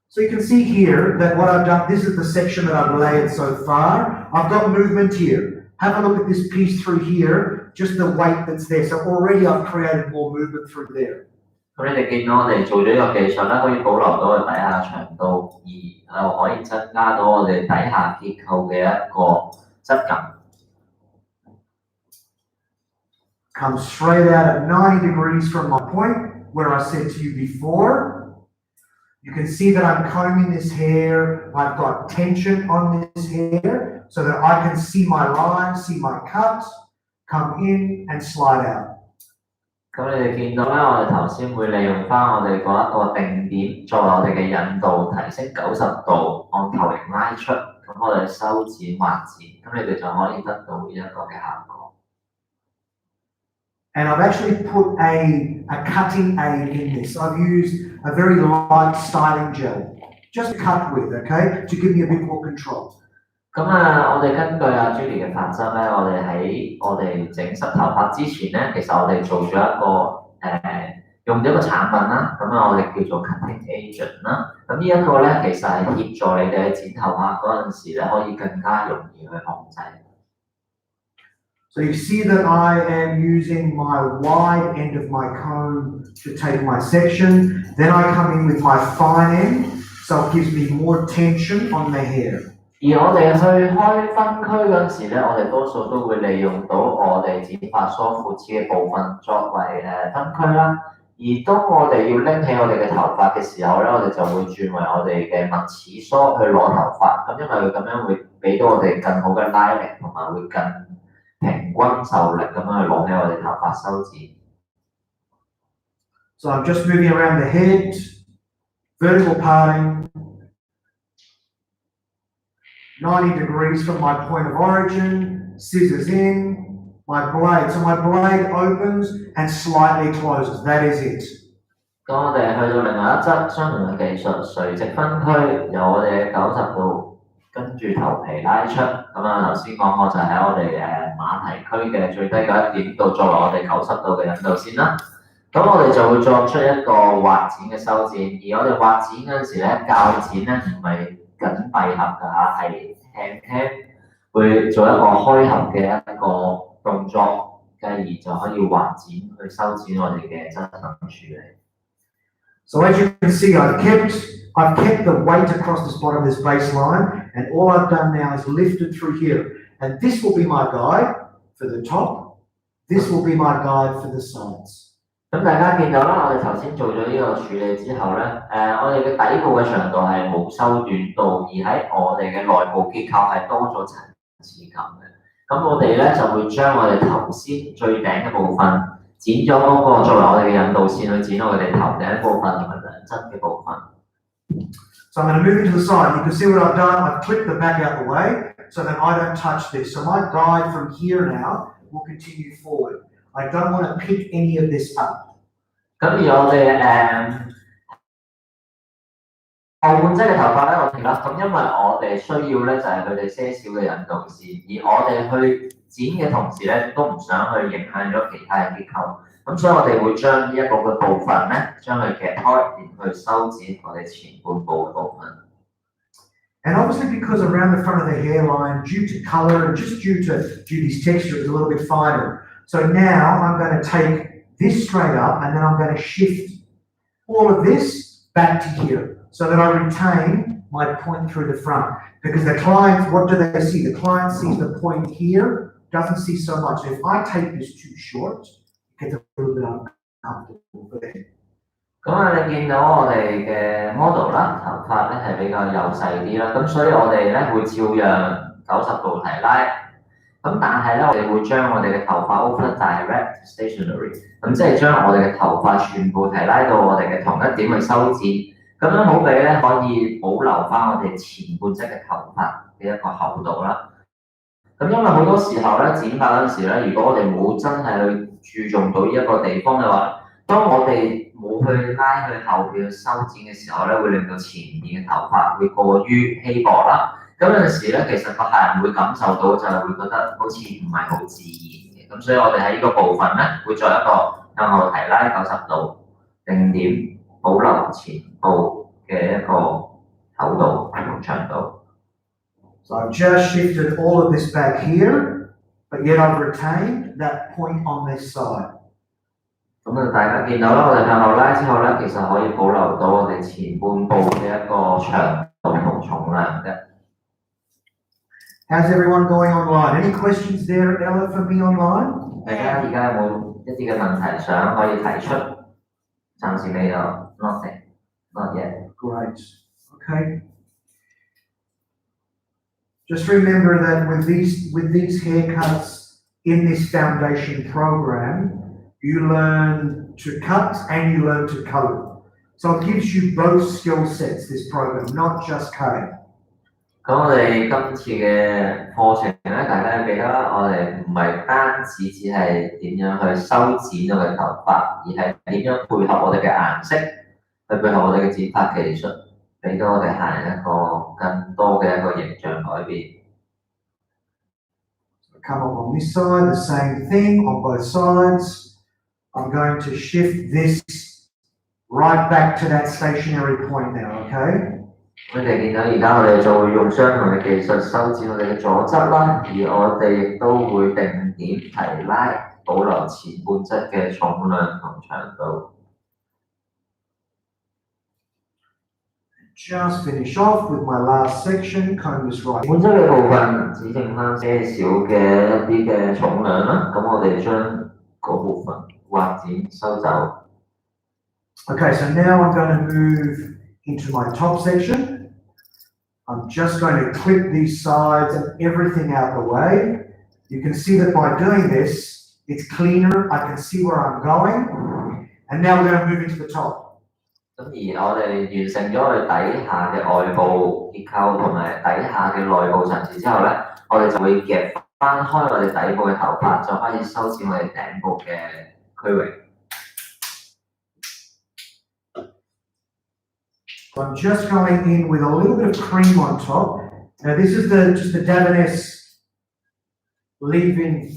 So you can see here that what I've done, this is the section that I've layered so far. I've got movement here. Have a look at this piece through here, just the weight that's there. So already I've created more movement through there. 咁你哋見到我哋做咗呢個技術咧，可以保留到佢底下長度，而又可以增加到我哋底下結構嘅一個質感。Come straight out at 90 degrees from my point where I said to you before. You can see that I'm combing this hair. I've got tension on this hair so that I can see my line, see my cut, come in and slide out. 咁你哋見到咧，我哋頭先會利用翻我哋嗰一個定點作為我哋嘅引導，提升90度，按球形拉出，咁我哋修剪畫剪，咁你哋就可以得到呢一個嘅效果。And I've actually put a cutting aid in this. I've used a very light styling gel, just cut with, okay, to give me a bit more control. 咁我哋根據阿 Judy 嘅法則咧，我哋喺我哋整實頭髮之前咧，其實我哋做咗一個用咗一個產品啦，咁我哋叫做 cutting agent 啦。咁呢一個咧，其實係協助你哋喺剪頭髮嗰陣時咧，可以更加容易去控制。So you see that I am using my wide end of my comb to take my section. Then I come in with my fine end, so it gives me more tension on the hair. 而我哋去開分區嗰陣時咧，我哋多數都會利用到我哋剪髮梳闊齒嘅部分作為分區啦。而當我哋要拎起我哋嘅頭髮嘅時候咧，我哋就會轉為我哋嘅麥齒梳去攞頭髮。咁因為佢咁樣會俾到我哋更好嘅拉力，同埋會更平均受力咁樣去攞起我哋頭髮修剪。So I'm just moving around the head, vertical parting, 90 degrees from my point of origin, scissors in, my blade. So my blade opens and slightly closes. That is it. 當我哋去到另外一側相同嘅技術，垂直分區由我哋90度跟住頭皮拉出。咁頭先講過就喺我哋馬蹄區嘅最低嗰一點度作為我哋90度嘅引導線啦。咁我哋就會作出一個畫剪嘅修剪，而我哋畫剪嗰陣時咧，鉸剪咧唔係緊閉合㗎嚇，係輕輕會做一個開合嘅一個動作，繼而就可以畫剪去修剪我哋嘅質感處理。So as you can see, I've kept the weight across this bottom, this baseline, and all I've done now is lifted through here. And this will be my guide for the top. This will be my guide for the sides. 咁大家見到啦，我哋頭先做咗呢個處理之後咧，我哋嘅底部嘅長度係冇修短到，而喺我哋嘅內部結構係多咗層次感嘅。咁我哋咧就會將我哋頭先最頂嘅部分剪咗嗰個作為我哋嘅引導線去剪我哋頭頂部分同埋兩側嘅部分。So I'm going to move into the side. You can see what I've done. I've clipped the back out the way so that I don't touch this. So my guide from here now will continue forward. I don't want to pick any of this up. 咁而我哋後半側嘅頭髮咧，我哋啦，咁因為我哋需要咧就係佢哋些少嘅引導線，而我哋去剪嘅同時咧，都唔想去影響咗其他嘅結構，咁所以我哋會將呢一個嘅部分咧，將佢夾開，然去修剪我哋前半部嘅部分。And obviously because around the front of the hairline, due to colour and just due to Judy's texture, it's a little bit finer. So now I'm going to take this straight up and then I'm going to shift all of this back to here so that I retain my point through the front. Because the client, what do they see? The client sees the point here, doesn't see so much. So if I take this too short, it gets a little bit uncomfortable for them. 咁你見到我哋嘅 model 啦，頭髮咧係比較幼細啲啦，咁所以我哋咧會照樣90度提拉，咁但係咧我哋會將我哋嘅頭髮 open direct stationary， 咁即係將我哋嘅頭髮全部提拉到我哋嘅同一點去修剪，咁樣好比咧可以保留翻我哋前半側嘅頭髮嘅一個厚度啦。咁因為好多時候咧剪髮嗰陣時咧，如果我哋冇真係去注重到呢一個地方嘅話，當我哋冇去拉去後邊去修剪嘅時候咧，會令到前面嘅頭髮會過於稀薄啦。咁有陣時咧，其實個客人會感受到就係會覺得好似唔係好自然嘅，咁所以我哋喺呢個部分咧會做一個向後提拉90度，定點保留前部嘅一個厚度同長度。So I've just shifted all of this back here, but yet I've retained that point on this side. 咁啊，大家見到啦，我哋向後拉之後咧，其實可以保留到我哋前半部嘅一個長度同重量嘅。How's everyone going online? Any questions there, Ella, for me online? 大家而家有冇一啲嘅問題想可以提出？暫時未有 ，nothing, not yet. Great. Okay. Just remember that with these haircuts in this foundation program, you learn to cut and you learn to color. So it gives you both skill sets, this program, not just cutting. 咁我哋今次嘅課程咧，大家記得我哋唔係單止只係點樣去修剪我嘅頭髮，而係點樣配合我哋嘅顏色，去配合我哋嘅剪髮技術，俾到我哋客人一個更多嘅一個形象改變。Come up on this side, the same thing on both sides. I'm going to shift this right back to that stationary point now, okay? 我哋見到而家我哋就會用相同嘅技術修剪我哋嘅左側啦，而我哋亦都會定點提拉，保留前半側嘅重量同長度。Just finish off with my last section, comb this right. 本側嘅部分只剩翻些少嘅一啲嘅重量啦，咁我哋將嗰部分劃剪收走。Okay, so now I'm going to move into my top section. I'm just going to clip these sides and everything out the way. You can see that by doing this, it's cleaner. I can see where I'm going. And now we're going to move into the top. 咁而我哋完成咗我哋底下嘅外部結構同埋底下嘅內部層次之後咧，我哋就會夾翻開我哋底部嘅頭髮，就可以修剪我哋頂部嘅區域。So I'm just going in with a little bit of cream on top. Now this is just the Davines leave-in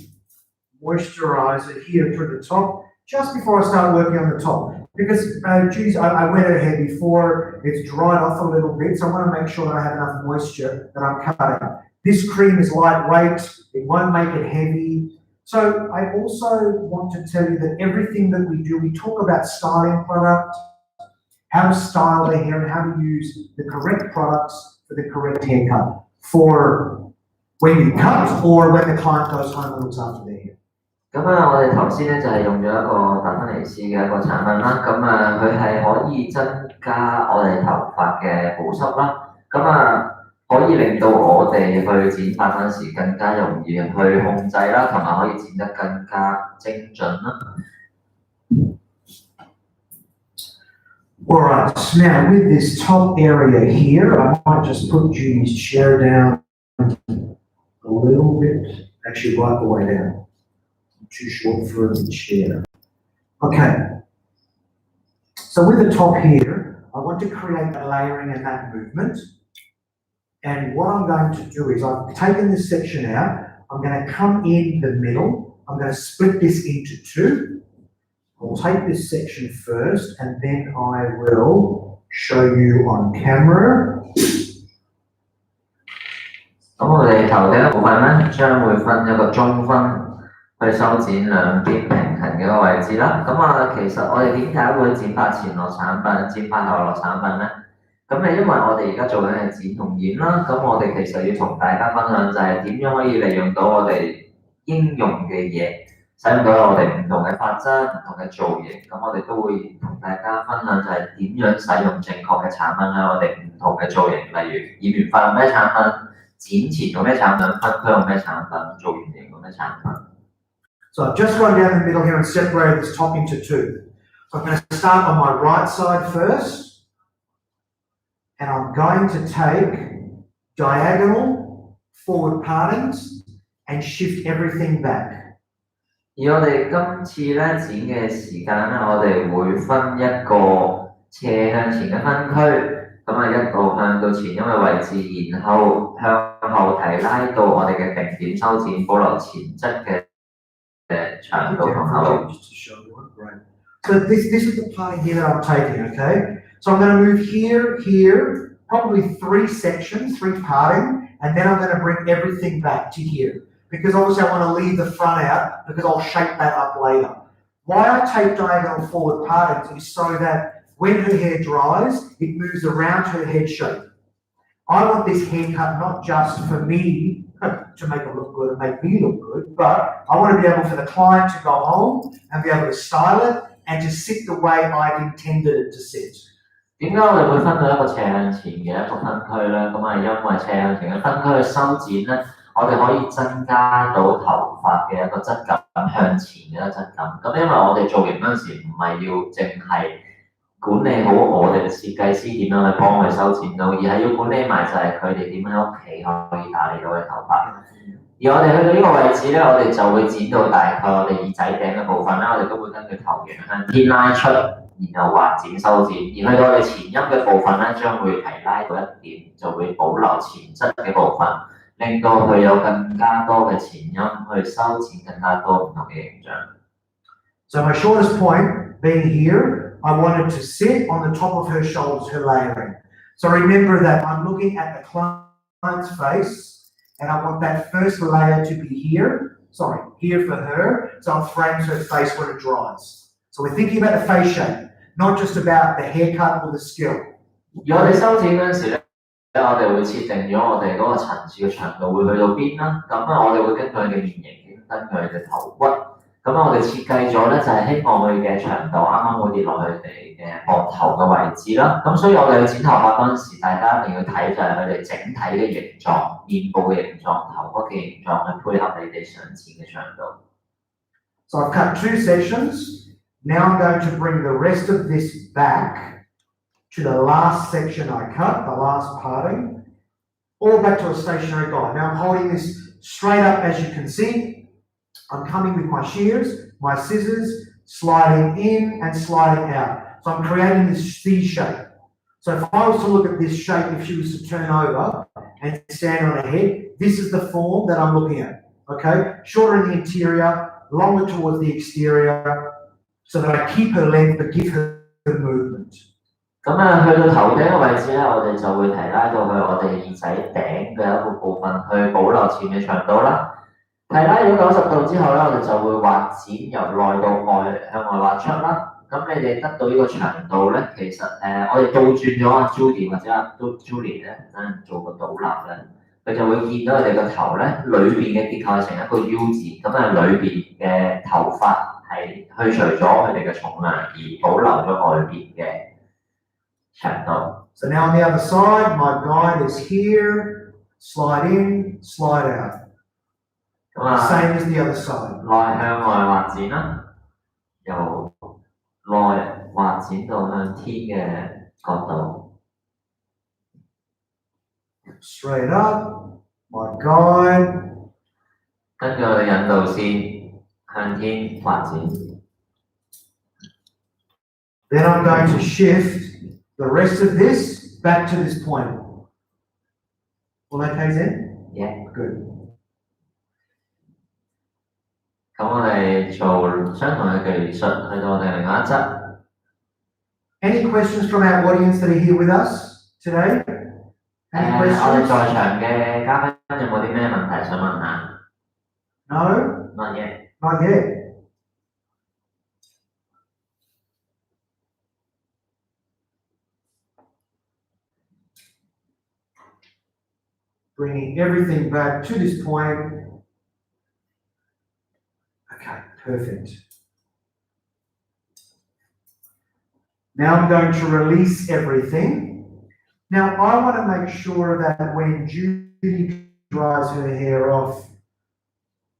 moisturizer here for the top, just before I start working on the top. Because, geez, I wet her hair before, it's dried off a little bit, so I want to make sure that I have enough moisture that I'm cutting. This cream is lightweight, it won't make it heavy. So I also want to tell you that everything that we do, we talk about styling products, how to style the hair and how to use the correct products for the correct haircut for when you cut or when the client goes home and looks after their hair. 咁我哋頭先咧就係用咗一個達芬尼斯嘅一個產品啦，咁佢係可以增加我哋頭髮嘅保濕啦，咁可以令到我哋去剪髮嗰陣時更加容易去控制啦，同埋可以剪得更加精準啦。Alright, so now with this top area here, I might just put Judy's chair down a little bit, actually right the way down. Too short for the chair. Okay, so with the top here, I want to create that layering and that movement. And what I'm going to do is I've taken this section out, I'm going to come in the middle, I'm going to split this into two. I'll take this section first and then I will show you on camera. 咁我哋頭頂部分咧，將會分一個中分去修剪兩邊平衡嘅一個位置啦。咁其實我哋點解會剪髮前落產品、剪髮後落產品咧？咁因為我哋而家做緊係剪同染啦，咁我哋其實要同大家分享就係點樣可以利用到我哋應用嘅嘢，使用到我哋唔同嘅髮質、唔同嘅造型。咁我哋都會同大家分享就係點樣使用正確嘅產品喺我哋唔同嘅造型，例如染完髮用咩產品，剪前用咩產品，分區用咩產品，做完型用咩產品。So I've just gone down the middle here and separated this top into two. So I'm going to start on my right side first. And I'm going to take diagonal forward partings and shift everything back. 而我哋今次咧剪嘅時間咧，我哋會分一個斜向前嘅分區，咁啊一路向到前因為位置，然後向後提拉到我哋嘅定點修剪，保留前側嘅長度同厚度。 Just to show you one, right. So this is the part here that I'm taking, okay? So I'm going to move here, here, probably 3 sections, 3 parting, and then I'm going to bring everything back to here. Because obviously I want to leave the front out because I'll shape that up later. Why I take diagonal forward partings is so that when her hair dries, it moves around her head shape. I want this haircut not just for me to make it look good and make me look good, but I want to be able for the client to go home and be able to style it and to sit the way I've intended it to sit. 點解我哋會分到一個斜向前嘅一個分區咧？咁係因為斜向前嘅分區嘅修剪咧，我哋可以增加到頭髮嘅一個質感，向前嘅一個質感。咁因為我哋造型嗰陣時唔係要淨係管理好我哋嘅設計師點樣去幫佢修剪到，而係要管理埋就係佢哋點樣喺屋企可以打理到嘅頭髮。而我哋去到呢個位置咧，我哋就會剪到大概我哋耳仔頂嘅部分啦，我哋都會根據頭型向天拉出。然後畫剪修剪，而去到我哋前音嘅部分咧，將會提拉到一點，就會保留前側嘅部分，令到佢有更加多嘅前音去修剪更加多唔同嘅形象。So my shortest point being here, I wanted to sit on the top of her shoulders, her layering. So remember that I'm looking at the client's face, and I want that first layer to be here. Sorry, here for her, so it frames her face when it dries. So we're thinking about the face shape, not just about the haircut or the skill. 而我哋修剪嗰陣時咧，我哋會設定咗我哋嗰個層次嘅長度會去到邊啦。咁啊，我哋會根據佢嘅面型，根據佢嘅頭骨。咁我哋設計咗咧，就係希望佢嘅長度啱啱會跌落佢哋嘅膊頭嘅位置啦。咁所以我哋去剪頭髮嗰陣時，大家一定要睇就係佢哋整體嘅形狀、面部嘅形狀、頭骨嘅形狀，去配合你哋想剪嘅長度。So I've cut 2 sections. Now I'm going to bring the rest of this back to the last section I cut, the last parting, all back to a stationary guide. Now I'm holding this straight up, as you can see. I'm coming with my shears, my scissors, sliding in and sliding out. So I'm creating this C shape. So if I was to look at this shape, if she was to turn over and stand on her head, this is the form that I'm looking at, okay? Shorter in the interior, longer towards the exterior, so that I keep her length but give her movement. 咁啊，去到頭頂嘅位置咧，我哋就會提拉到去我哋耳仔頂嘅一個部分，去保留前嘅長度啦。提拉咗90度之後咧，我哋就會畫剪由內到外向外畫出啦。咁你哋得到呢個長度咧，其實我哋倒轉咗阿 Judy 或者阿 Julie 咧，等陣做個倒立咧，佢就會見到佢哋個頭咧裏邊嘅結構係成一個 U 字，咁啊裏邊嘅頭髮係去除咗佢哋嘅重量，而保留咗外邊嘅長度。So now on the other side, my guide is here, slide in, slide out. Same as the other side. 內向外畫剪啦，由內畫剪到向天嘅角度。Straight up, my guide. 根據我哋引導線向天畫剪。Then I'm going to shift the rest of this back to this point. All okay, Zen? Yeah. Good. 咁我哋做相同嘅技術，去到我哋另外一側。Any questions from our audience that are here with us today? Any 我哋 questions? 在場嘅嘉賓有冇啲咩問題想問下 No? ？Not yet. Not yet. Bringing everything back to this point. Okay, perfect. Now I'm going to release everything. Now I want to make sure that when Judy dries her hair off,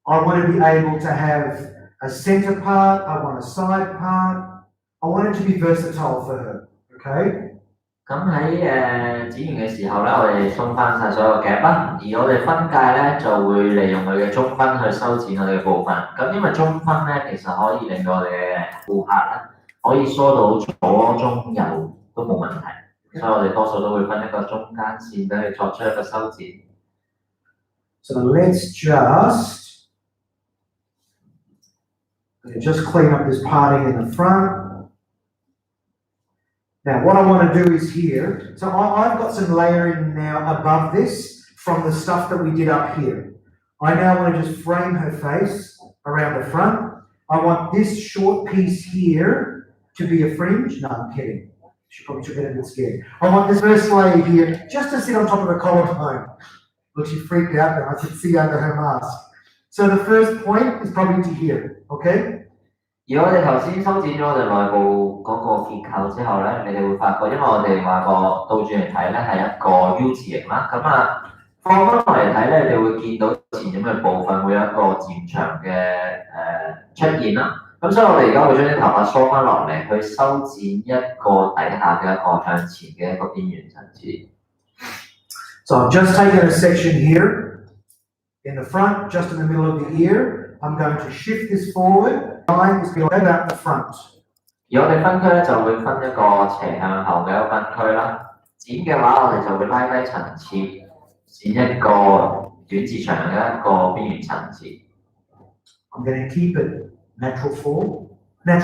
I want to be able to have a center part, I want a side part, I want it to be versatile for her, okay? 咁喺剪完嘅時候咧，我哋鬆翻晒所有夾啦，而我哋分界咧就會利用佢嘅中分去修剪我哋嘅部分。咁因為中分咧，其實可以令到我哋嘅顧客咧可以梳到左中右都冇問題。所以我哋多數都會分一個中間線俾佢作出一個修剪。So let's just clean up this parting in the front. Now what I want to do is here, so I've got some layering now above this from the stuff that we did up here. I now want to just frame her face around the front. I want this short piece here to be a fringe. No, I'm kidding. She probably should get a bit scared. I want this first layer here just to sit on top of a collarbone. Look, she freaked out there. I could see under her mask. So the first point is probably to here, okay? 而我哋頭先修剪咗我哋內部嗰個結構之後咧，你哋會發覺，因為我哋話個倒轉嚟睇咧係一個 U 字形啦，咁放翻落嚟睇咧，你哋會見到前面嘅部分會有一個漸長嘅出現啦。咁所以我哋而家會將啲頭髮梳翻落嚟，去修剪一個底下嘅一個向前嘅一個邊緣層次。So I've just taken a section here in the front, just in the middle of the ear. I'm going to shift this forward. Line is going to go out the front. 而我哋分區咧就會分一個斜向後嘅一個分區啦。剪嘅話，我哋就會拉低層次，剪一個短至長嘅一個邊緣層次。I'm going to keep it natural form. I'm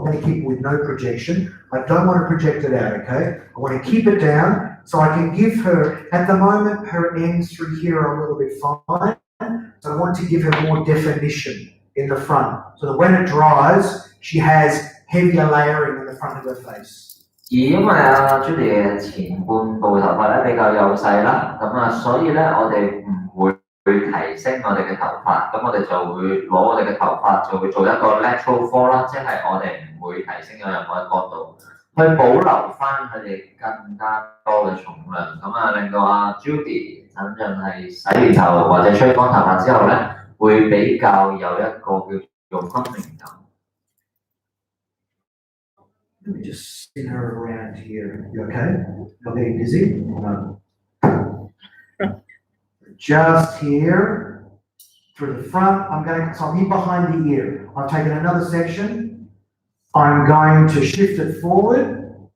going to keep it with no projection. I don't want to project it out, okay? I want to keep it down so I can give her, at the moment, her ends through here are a little bit fine. So I want to give her more definition in the front so that when it dries, she has heavier layering in the front of her face. 而因為Judy 嘅前半部頭髮咧比較幼細啦，所以咧我哋唔會提升我哋嘅頭髮，咁我哋就會攞我哋嘅頭髮就會做一個 lateral fall 啦，即係我哋唔會提升有任何嘅角度，去保留翻佢哋更加多嘅重量，令到Judy 等陣係洗完頭或者吹乾頭髮之後咧，會比較有一個叫做分明感。Let me just spin her around here. You okay? Not getting dizzy? No. Just here, through the front. So I'm in behind the ear. I've taken another section. I'm going to shift it forward.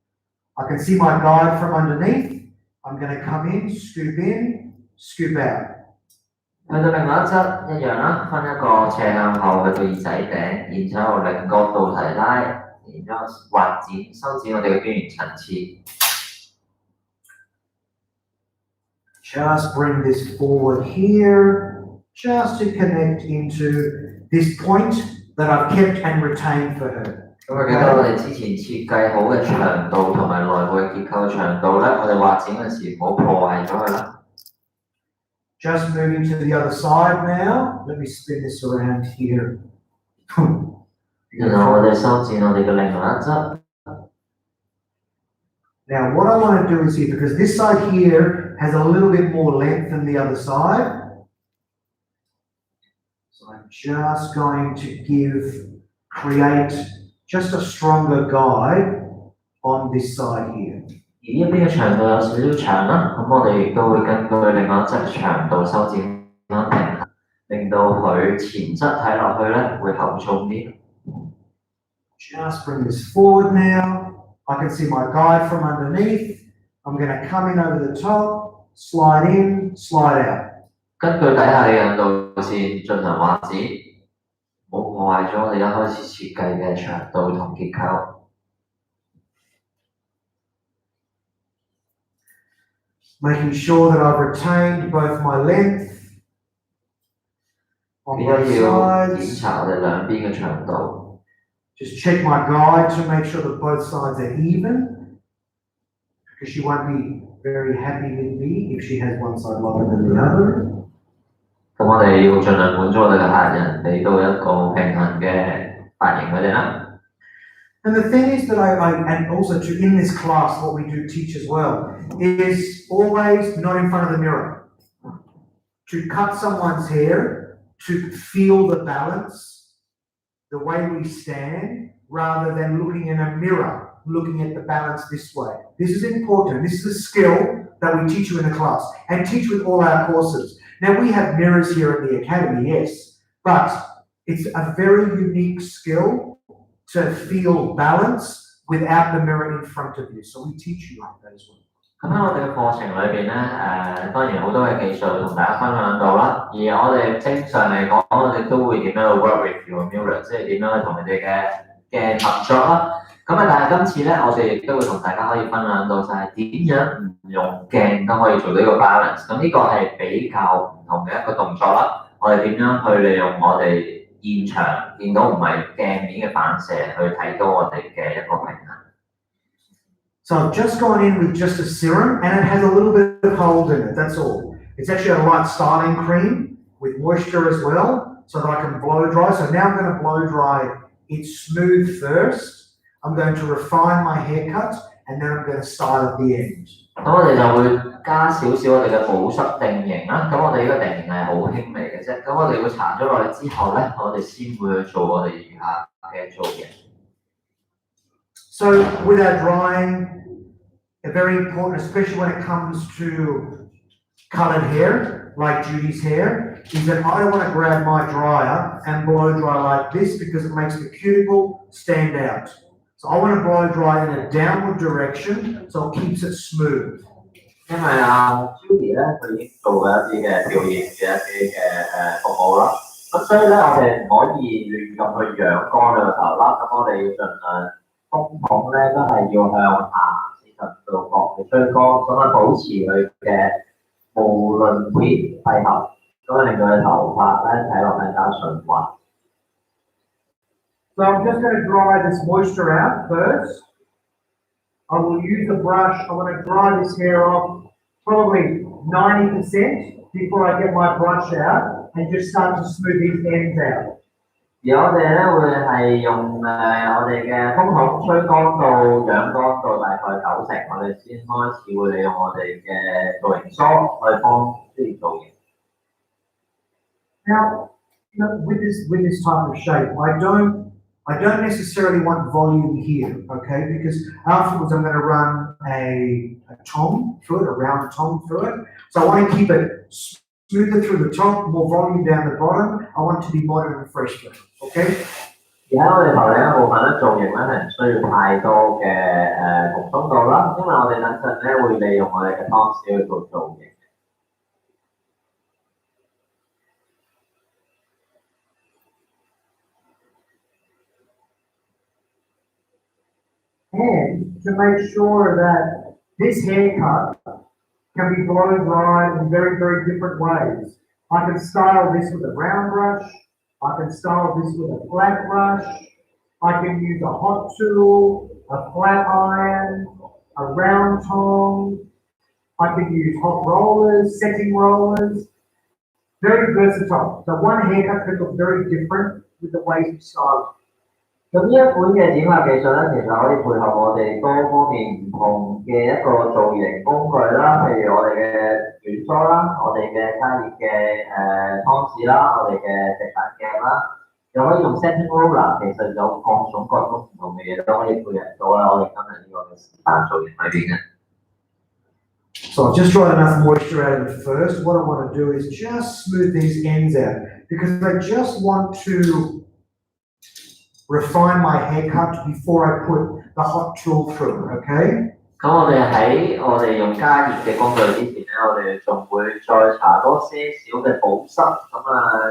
I can see my guide from underneath. I'm going to come in, scoop out. 去到另外一側一樣啦，分一個斜向後去到耳仔頂，然之後令角度提拉，然之後畫剪修剪我哋嘅邊緣層次。Just bring this forward here, just to connect into this point that I've kept and retained for her. 咁記得我哋之前設計好嘅長度同埋內部嘅結構長度咧，我哋畫剪嗰時唔好破壞咗佢啦。Just moving to the other side now. Let me spin this around here. 然後我哋修剪我哋嘅另外一側。Now what I want to do is here, because this side here has a little bit more length than the other side. So I'm just going to create just a stronger guide on this side here. 而一邊嘅長度有少少長啦，咁我哋亦都會根據另外一側長度修剪翻平衡，令到佢前側睇落去咧會厚重啲。Just bring this forward now. I can see my guide from underneath. I'm going to come in over the top, slide in, slide out. 根據底下嘅引導線進行畫剪，冇破壞咗我哋一開始設計嘅長度同結構。Making sure that I've retained both my length on both sides. Just check my guide to make sure that both sides are even, because she won't be very happy with me if she has one side longer than the other. 咁我哋要盡量滿足我哋嘅客人，俾到一個平衡嘅髮型佢哋啦。And the thing is that and also in this class, what we do teach as well, is always not in front of the mirror. To cut someone's hair, to feel the balance, the way we stand, rather than looking in a mirror, looking at the balance this way. This is important. This is a skill that we teach you in the class and teach with all our courses. Now we have mirrors here at the academy, yes, but it's a very unique skill to feel balance without the mirror in front of you. So we teach you like that as well. 咁喺我哋嘅課程裏邊咧，當然好多嘅技術會同大家分享到啦。而我哋正常嚟講，我哋都會點樣去 work with your mirror，即係點樣去同你哋嘅合作啦。咁啊，但係今次咧，我哋亦都會同大家可以分享到就係點樣唔用鏡都可以做到呢個 balance。咁呢個係比較唔同嘅一個動作啦。我哋點樣去利用我哋現場見到唔係鏡面嘅反射去睇到我哋嘅一個平衡。So I've just gone in with just a serum and it has a little bit of hold in it, that's all. It's actually a light styling cream with moisture as well so that I can blow dry. So now I'm going to blow dry it smooth first. I'm going to refine my haircut and then I'm going to style at the end. 咁我哋就會加少少我哋嘅保濕定型啦。咁我哋呢個定型係好輕微嘅啫。咁我哋會搽咗落去之後咧，我哋先會去做我哋餘下嘅造型。So with our drying, very important, especially when it comes to coloured hair, like Judy's hair, is that I don't want to grab my dryer and blow dry like this because it makes the cuticle stand out. So I want to blow dry in a downward direction so it keeps it smooth. 因為Judy 咧，佢已經做咗一啲嘅調研嘅一啲嘅服務啦。咁所以咧，我哋唔可以亂咁去養乾你個頭啦。咁我哋要盡量風筒咧都係要向下40度角嘅吹乾，咁啊保持佢嘅無論片閉合，咁啊令到佢頭髮咧睇落更加順滑。So I'm just going to dry this moisture out first. I will use a brush. I want to dry this hair off probably 90% before I get my brush out and just start to smooth these ends out. 而我哋咧會係用我哋嘅風筒吹乾到養乾到大概90%，我哋先開始會利用我哋嘅造型梳去幫呢條造型。Now, with this type of shape, I don't necessarily want volume here, okay? Because afterwards I'm going to run a tong through it, a round tong through it. So I want to keep it smoother through the top, more volume down the bottom. I want it to be modern and fresh for it, okay? 而喺我哋頭另一部分咧，造型咧係唔需要太多嘅蓬鬆度啦，因為我哋等陣咧會利用我哋嘅湯匙去做造型。And to make sure that this haircut can be blown dry in very, very different ways. I can style this with a round brush. I can style this with a flat brush. I can use a hot tool, a flat iron, a round tong. I can use hot rollers, setting rollers. Very versatile. So one haircut can look very different with the ways you style it. 咁呢一款嘅剪髮技術咧，其實可以配合我哋多方面唔同嘅一個造型工具啦，譬如我哋嘅捲梳啦，我哋嘅加熱嘅湯匙啦，我哋嘅直髮鏡啦，又可以用 setting roller， 其實有各種各種唔同嘅嘢都可以配合到啦。我哋今日呢個嘅示範造型裏邊嘅。So I've just dried enough moisture out of it first. What I want to do is just smooth these ends out because I just want to refine my haircut before I put the hot tool through, okay? 咁我哋喺我哋用加熱嘅工具之前咧，我哋仲會再搽多些少嘅保濕，咁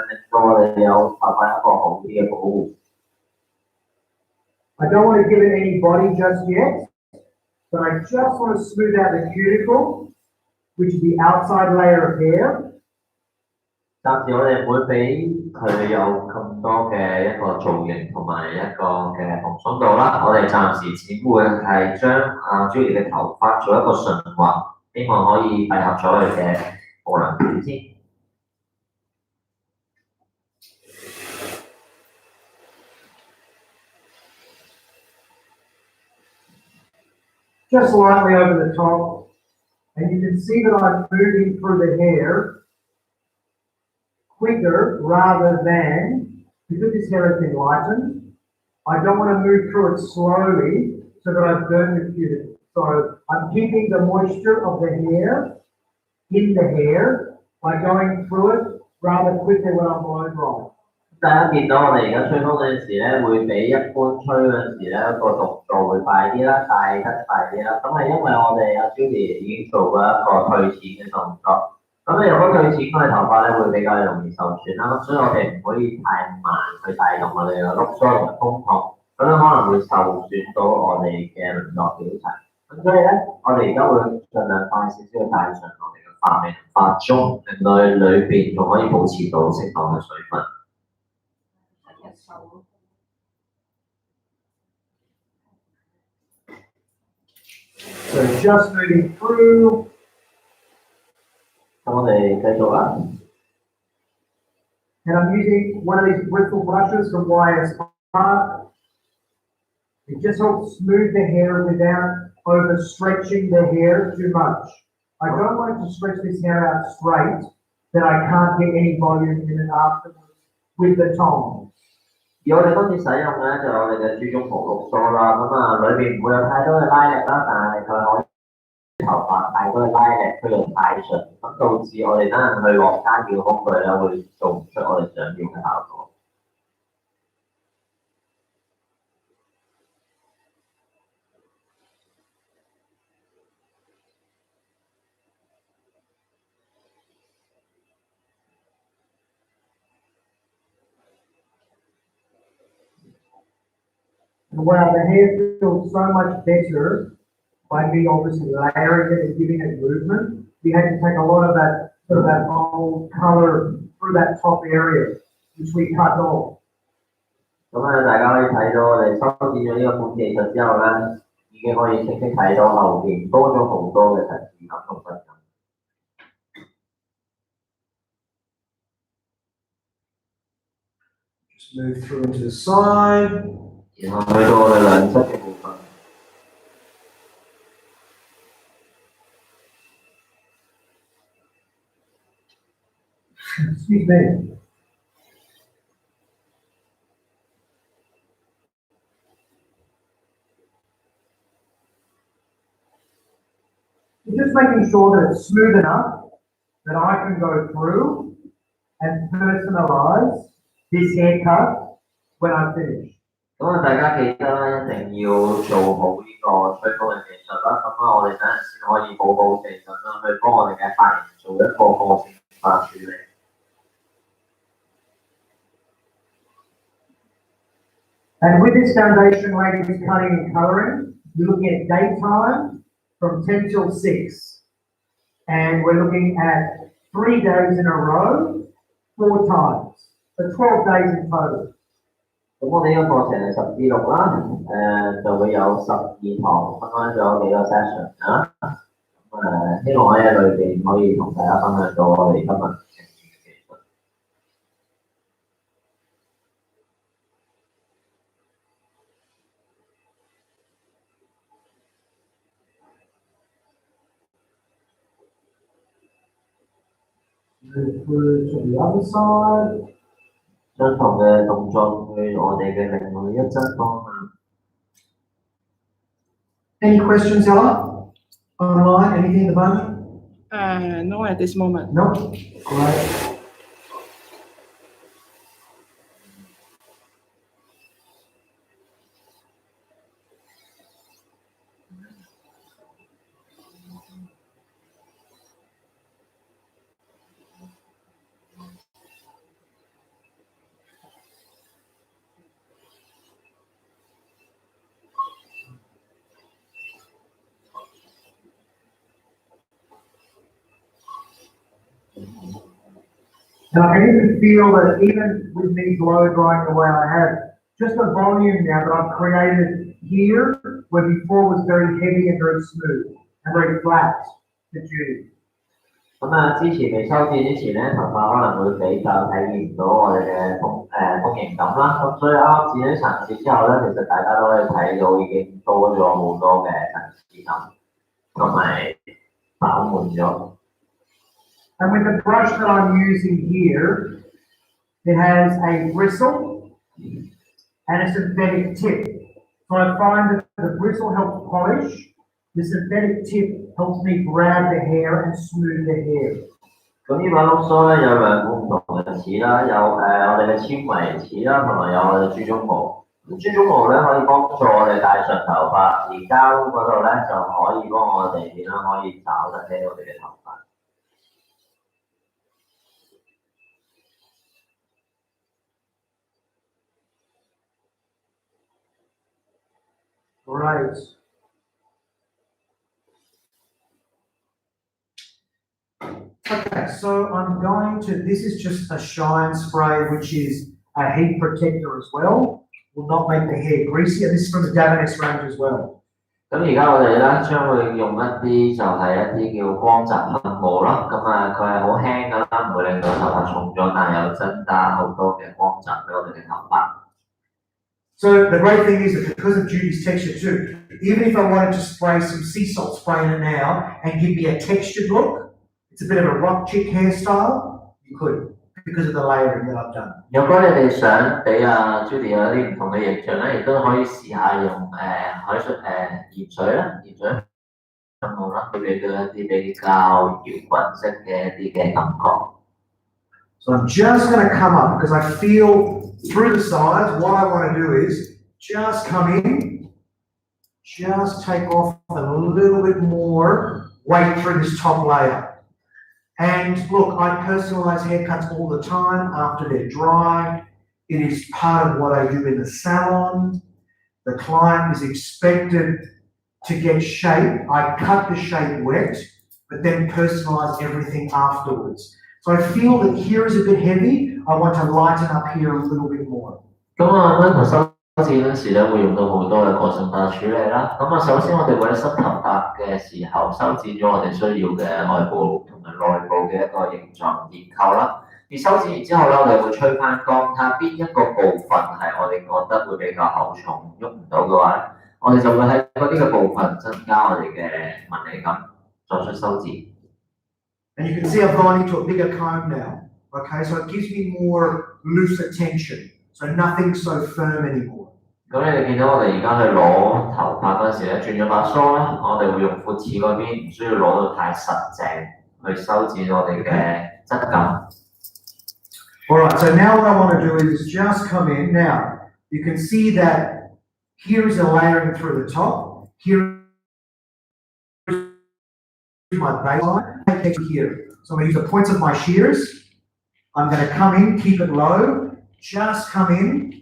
令到我哋有頭髮一個好啲嘅保護。I don't want to give it any body just yet, but I just want to smooth out the cuticle, which is the outside layer of hair. 暫時我哋唔會俾佢有咁多嘅一個造型同埋一個嘅蓬鬆度啦。我哋暫時只會係將Judy嘅頭髮做一個順滑，希望可以閉合咗佢嘅無論片先。Just lightly over the top, and you can see that I'm moving through the hair quicker rather than, because this hair has been lightened, I don't want to move through it slowly so that I burn the cuticle. So I'm keeping the moisture of the hair in the hair by going through it rather quickly when I'm blow dry. 大家見到我哋而家吹風嗰陣時咧，會比一般吹嗰陣時咧個動作會快啲啦，帶得快啲啦。咁係因為我哋阿 Judy 已經做過一個退錢嘅動作。咁你如果退錢，我哋頭髮咧會比較容易受損啦，所以我哋唔可以太慢去帶動我哋嘅碌須同埋風筒，咁樣可能會受損到我哋嘅輪廓表層。咁所以咧，我哋而家會盡量快少少去帶上我哋嘅髮尾同髮中，令到佢裏邊仲可以保持到適當嘅水分。So just moving through. 咁我哋繼續啦。And I'm using one of these bristle brushes from YS Park. It just helps smooth the hair without overstretching the hair too much. I don't like to stretch this hair out straight, that I can't get any volume in it afterwards with the tongs. 而我哋今次使用嘅咧就係我哋嘅豬中紅綠梳啦，咁啊裏邊唔會有太多嘅拉力啦，但係佢可以頭髮太多嘅拉力，佢又太順，咁導致我哋等陣去落街叫工具咧會做唔出我哋想要嘅效果。Wow, the hair feels so much better by me obviously layering it and giving it movement. We had to take a lot of that sort of that old colour through that top area, which we cut off. 咁啊，大家可以睇到我哋修剪咗呢個半技術之後咧，已經可以清晰睇到後邊多咗好多嘅層次感同質感。Just move through into the side. 然後去到我哋兩側嘅部分。Excuse me. Just making sure that it's smooth enough that I can go through and personalize this haircut when I finish. 咁啊，大家記得啦，一定要做好呢個吹風嘅技術啦。咁啊，我哋等陣先可以好好地咁樣去幫我哋嘅髮型做一個個性化處理。And with this foundation, ladies, cutting and colouring, we're looking at daytime from 10 till 6. And we're looking at 3 days in a row, 4 times. So 12 days in total. 咁我哋呢個課程係10至6啦，就會有12堂，分開咗幾個 session 啦。咁希望喺裏邊可以同大家分享到我哋今日呈現嘅技術。Move through to the other side. 相同嘅動作去我哋嘅另外一側方向。Any questions, Ella? Online? Anything at the moment? No, at this moment. No? Great. And I can even feel that even with me blow drying the way I have, just the volume now that I've created here, where before was very heavy and very smooth and very flat to Judy. 咁啊，之前未修剪之前咧，頭髮可能會比較體現唔到我哋嘅豐盈感啦。咁所以啱啱剪咗層次之後咧，其實大家都可以睇到已經多咗好多嘅層次感，同埋飽滿咗。And with the brush that I'm using here, it has a bristle and a synthetic tip. So I find that the bristle helps polish, the synthetic tip helps me grab the hair and smooth the hair. 咁呢把碌梳咧有兩款唔同嘅齒啦，有我哋嘅纖維齒啦，同埋有我哋豬鬃毛。咁豬鬃毛咧可以幫助我哋帶上頭髮，而膠嗰度咧就可以幫我哋點樣可以找得起我哋嘅頭髮。Great. Okay, so I'm going to, this is just a shine spray, which is a heat protector as well. Will not make the hair greasy, and this is from the Davines range as well. 咁而家我哋咧將會用一啲就係一啲叫光澤噴霧啦，咁啊佢係好輕㗎啦，唔會令到頭髮重咗，但係又增加好多嘅光澤俾我哋嘅頭髮。So the great thing is that because of Judy's texture too, even if I wanted to spray some sea salt spray in it now and give me a textured look, it's a bit of a rock chick hairstyle, you could, because of the layering that I've done. 如果你哋想俾Judy 有啲唔同嘅形象咧，亦都可以試下用海水鹽水啦，鹽水噴霧啦，會俾到一啲比較搖滾式嘅一啲嘅感覺。So I'm just going to come up because I feel through the sides, what I want to do is just come in, just take off a little bit more weight through this top layer. And look, I personalize haircuts all the time after they're dry. It is part of what I do in the salon. The client is expected to get shape. I cut the shape wet, but then personalize everything afterwards. So I feel that here is a bit heavy. I want to lighten up here a little bit more. 咁溫同修剪嗰時咧，會用到好多嘅過程法處理啦。咁首先我哋為咗濕頭髮嘅時候，修剪咗我哋需要嘅外部同埋內部嘅一個形狀結構啦。而修剪完之後咧，我哋會吹翻乾，睇下邊一個部分係我哋覺得會比較厚重，喐唔到嘅話咧，我哋就會喺嗰啲嘅部分增加我哋嘅紋理感，作出修剪。And you can see I've gone into a bigger comb now. Okay, so it gives me more looser tension. So nothing so firm anymore. 咁你哋見到我哋而家去攞頭髮嗰陣時咧，轉咗把梳啦，我哋會用闊齒嗰邊，唔需要攞到太實淨去修剪我哋嘅質感。Alright, so now what I want to do is just come in. Now, you can see that here is a layering through the top. Here is my baseline. Here. So I'm going to use the points of my shears. I'm going to come in, keep it low, just come in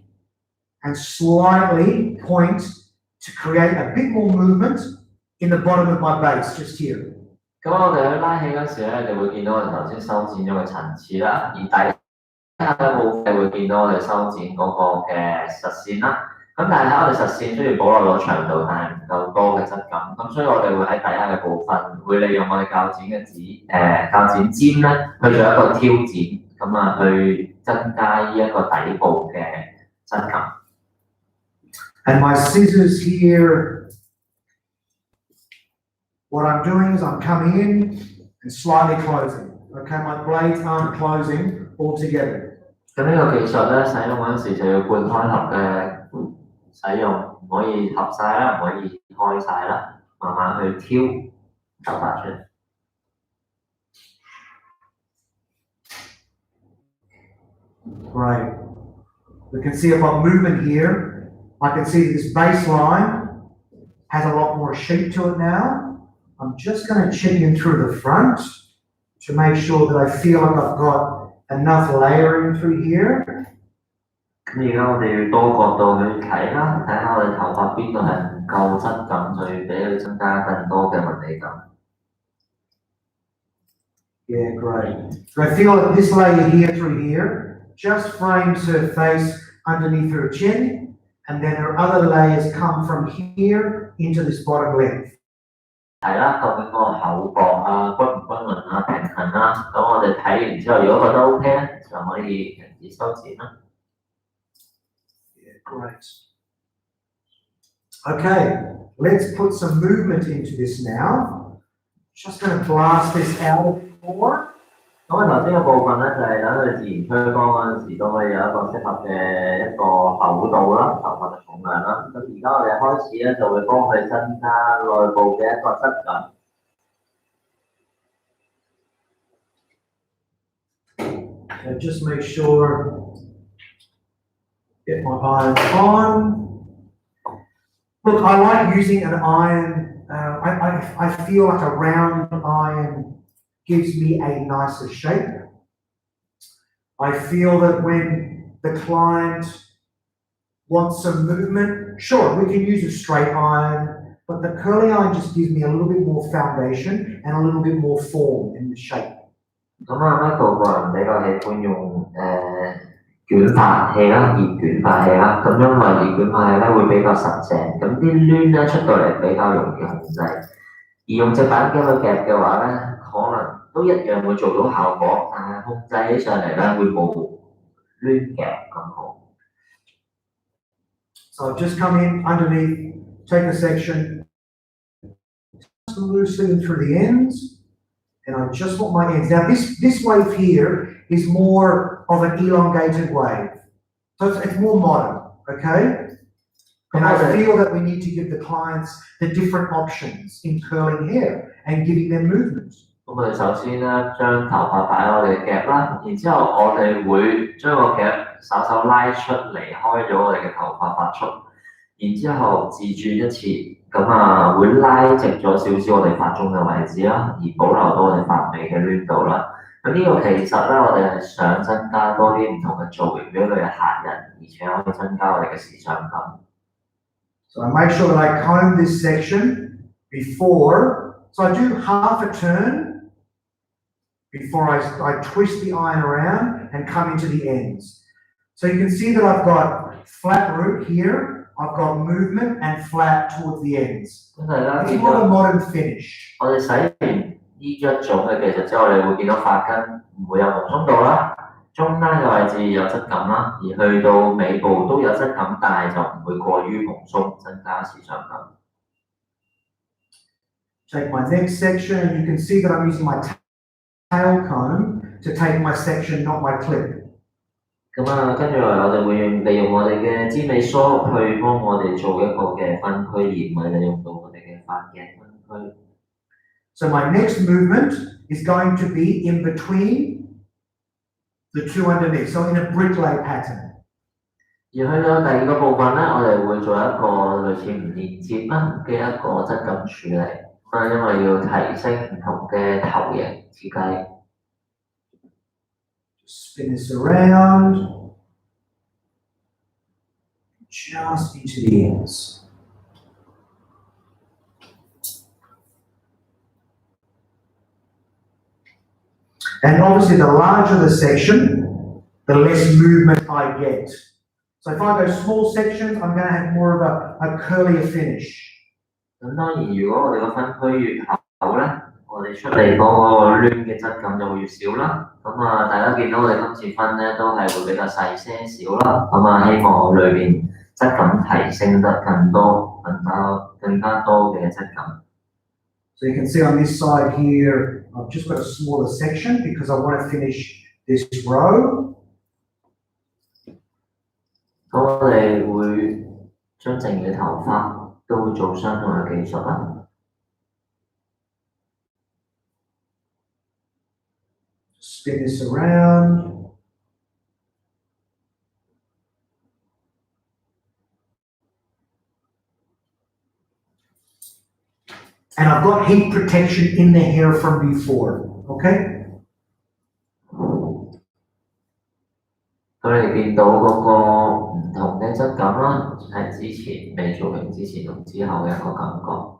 and slightly point to create a bit more movement in the bottom of my base, just here. 咁我哋去拉起嗰時咧，你會見到我哋頭先修剪咗嘅層次啦，而底下嘅部分會見到我哋修剪嗰個嘅實線啦。咁但係喺我哋實線雖然保留咗長度，但係唔夠多嘅質感，咁所以我哋會喺底下嘅部分會利用我哋鉸剪嘅鉸剪尖咧去做一個挑剪，咁去增加呢一個底部嘅質感。And my scissors here, what I'm doing is I'm coming in and slightly closing. Okay, my blades aren't closing altogether. 咁呢個技術咧，使用嗰陣時就要半開合嘅使用，唔可以合晒啦，唔可以開晒啦，慢慢去挑頭髮出嚟。Great. We can see a lot of movement here. I can see this baseline has a lot more shape to it now. I'm just going to check in through the front to make sure that I feel like I've got enough layering through here. 咁而家我哋要多角度去睇啦，睇下我哋頭髮邊度係唔夠質感，就要俾佢增加更多嘅紋理感。Yeah, great. So I feel that this layer here through here just frames her face underneath her chin, and then her other layers come from here into this bottom length. 係啦，究竟個厚薄均唔均勻平衡啦，咁我哋睇完之後，如果覺得 OK 咧，就可以停止修剪啦。Yeah, great. Okay, let's put some movement into this now. Just going to blast this out of more. 咁頭先嘅部分咧，就係等佢自然吹乾嗰陣時，都可以有一個適合嘅一個厚度啦，頭髮嘅重量啦。咁而家我哋開始咧，就會幫佢增加內部嘅一個質感。So just make sure, get my irons on. Look, I like using an iron. I feel like a round iron gives me a nicer shape. I feel that when the client wants some movement, sure, we can use a straight iron, but the curling iron just gives me a little bit more foundation and a little bit more form in the shape. Michael 個人比較喜歡用捲發器啦，熱捲發器啦。咁因為熱捲發器咧會比較實淨，咁啲攣咧出到嚟比較容易控制。而用隻板機去夾嘅話咧，可能都一樣會做到效果，但係控制起上嚟咧會冇攣夾咁好。So I've just come in underneath, take a section, loosely in through the ends, and I just want my ends. Now this wave here is more of an elongated wave. So it's more modern, okay? And I feel that we need to give the clients the different options in curling hair and giving them movement. 咁我哋首先咧將頭髮擺喺我哋嘅夾啦，然之後我哋會將個夾稍稍拉出離開咗我哋嘅頭髮發束，然之後自轉一次，咁會拉直咗少少我哋髮中嘅位置啦，而保留到我哋髮尾嘅攣度啦。咁呢個其實咧，我哋係想增加多啲唔同嘅造型俾我哋嘅客人，而且可以增加我哋嘅時尚感。So I make sure that I comb this section before, so I do half a turn before I twist the iron around and come into the ends. So you can see that I've got flat root here, I've got movement and flat towards the ends. It's more a modern finish. 我哋洗完呢一種嘅技術之後，我哋會見到髮根唔會有蓬鬆度啦，中間嘅位置有質感啦，而去到尾部都有質感，但係就唔會過於蓬鬆，增加時尚感。Take my next section and you can see that I'm using my tail comb to take my section, not my clip. 跟住嚟我哋會利用我哋嘅尖尾梳去幫我哋做一個嘅分區，而唔係利用到我哋嘅髮嘅分區。So my next movement is going to be in between the two underneath, so in a bricklay pattern. 而去到第二個部分咧，我哋會做一個類似唔連接啦嘅一個質感處理。因為要提升唔同嘅頭型設計。Spin this around, just into the ends. And obviously the larger the section, the less movement I get. So if I go small sections, I'm going to have more of a curlier finish. 咁當然，如果我哋個分區越厚咧，我哋出嚟嗰個攣嘅質感就會越少啦。大家見到我哋今次分咧都係會比較細些少啦。希望裏邊質感提升得更加多嘅質感。So you can see on this side here, I've just got a smaller section because I want to finish this row. 咁我哋會將剩嘅頭髮都會做相同嘅技術啦。Spin this around. And I've got heat protection in the hair from before, okay? 咁你見到嗰個唔同嘅質感啦，係之前未做型之前同之後嘅一個感覺。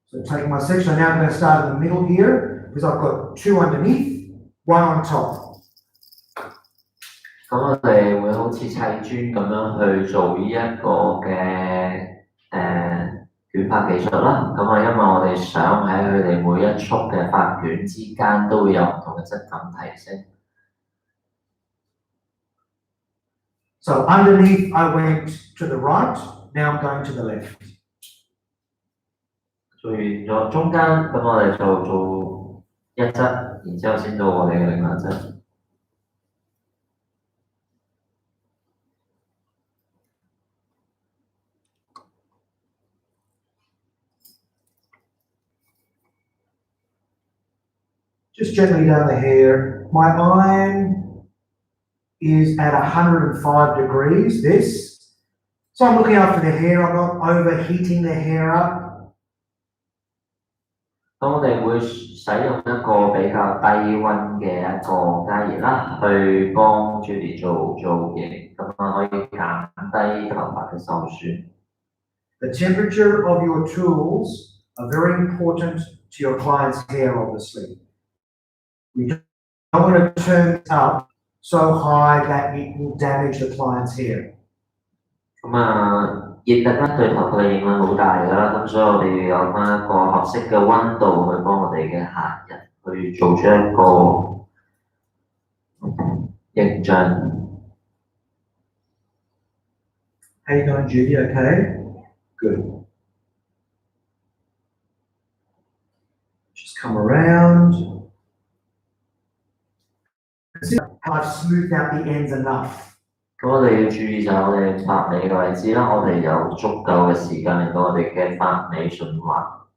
So take my section, now I'm going to start in the middle here, because I've got two underneath, one on top. 咁我哋會好似砌磚咁樣去做呢一個嘅捲髮技術啦。因為我哋想喺佢哋每一束嘅髮捲之間都會有唔同嘅質感提升。So underneath I went to the right, now I'm going to the left. 做完咗中間，咁我哋就做一側，然之後先到我哋嘅另外一側。just gently down the hair. My iron is at 105 degrees, this. So I'm looking after the hair, I'm not overheating the hair up. 咁我哋會使用一個比較低溫嘅一個加熱啦，去幫 Judy 做型，咁啊可以減低頭髮嘅受損。The temperature of your tools are very important to your client's hair, obviously. We don't want to turn it up so high that it will damage the client's hair. 咁熱力咧對頭髮嘅影響好大㗎啦，咁所以我哋要有翻一個合適嘅溫度去幫我哋嘅客人去做出一個形象。How you doing, Judy? Okay? Good. Just come around. I've smoothed out the ends enough. 咁我哋要注意就係我哋髮尾嘅位置啦，我哋有足夠嘅時間令到我哋嘅髮尾順滑。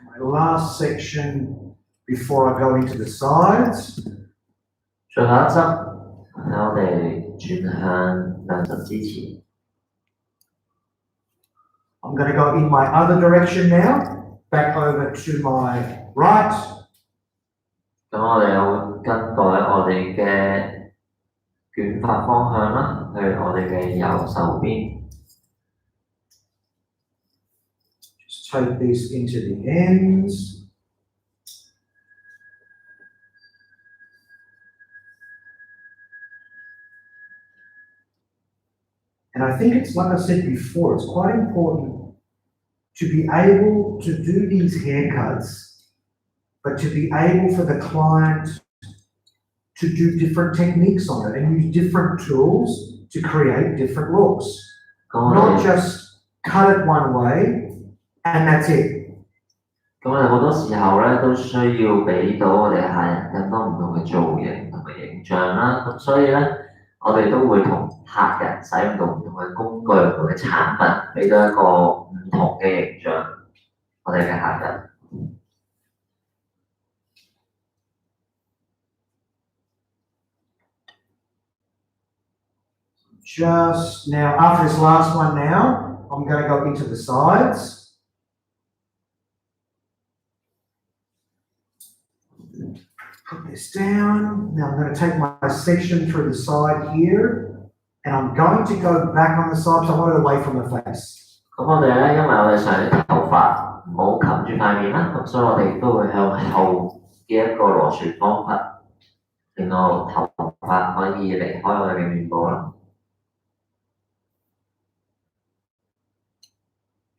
My last section before I go into the sides. 最後一側喺我哋轉向兩側之前。I'm going to go in my other direction now, back over to my right. 咁我哋又會更改我哋嘅捲髮方向啦，去我哋嘅右手邊。Just take this into the ends. And I think it's like I said before, it's quite important to be able to do these haircuts, but to be able for the client to do different techniques on it and use different tools to create different looks. Not just cut it one way and that's it. 咁我哋好多時候咧都需要俾到我哋客人更多唔同嘅造型同埋形象啦，咁所以咧我哋都會同客人使用到唔同嘅工具、唔同嘅產品，俾到一個唔同嘅形象我哋嘅客人。Just now, after this last one now, I'm going to go into the sides. Put this down. Now I'm going to take my section through the side here, and I'm going to go back on the side, so I want it away from the face. 咁我哋咧，因為我哋想啲頭髮唔好冚住塊面啦，咁所以我哋都會向後嘅一個螺旋方法，令到頭髮可以離開我哋嘅面部啦。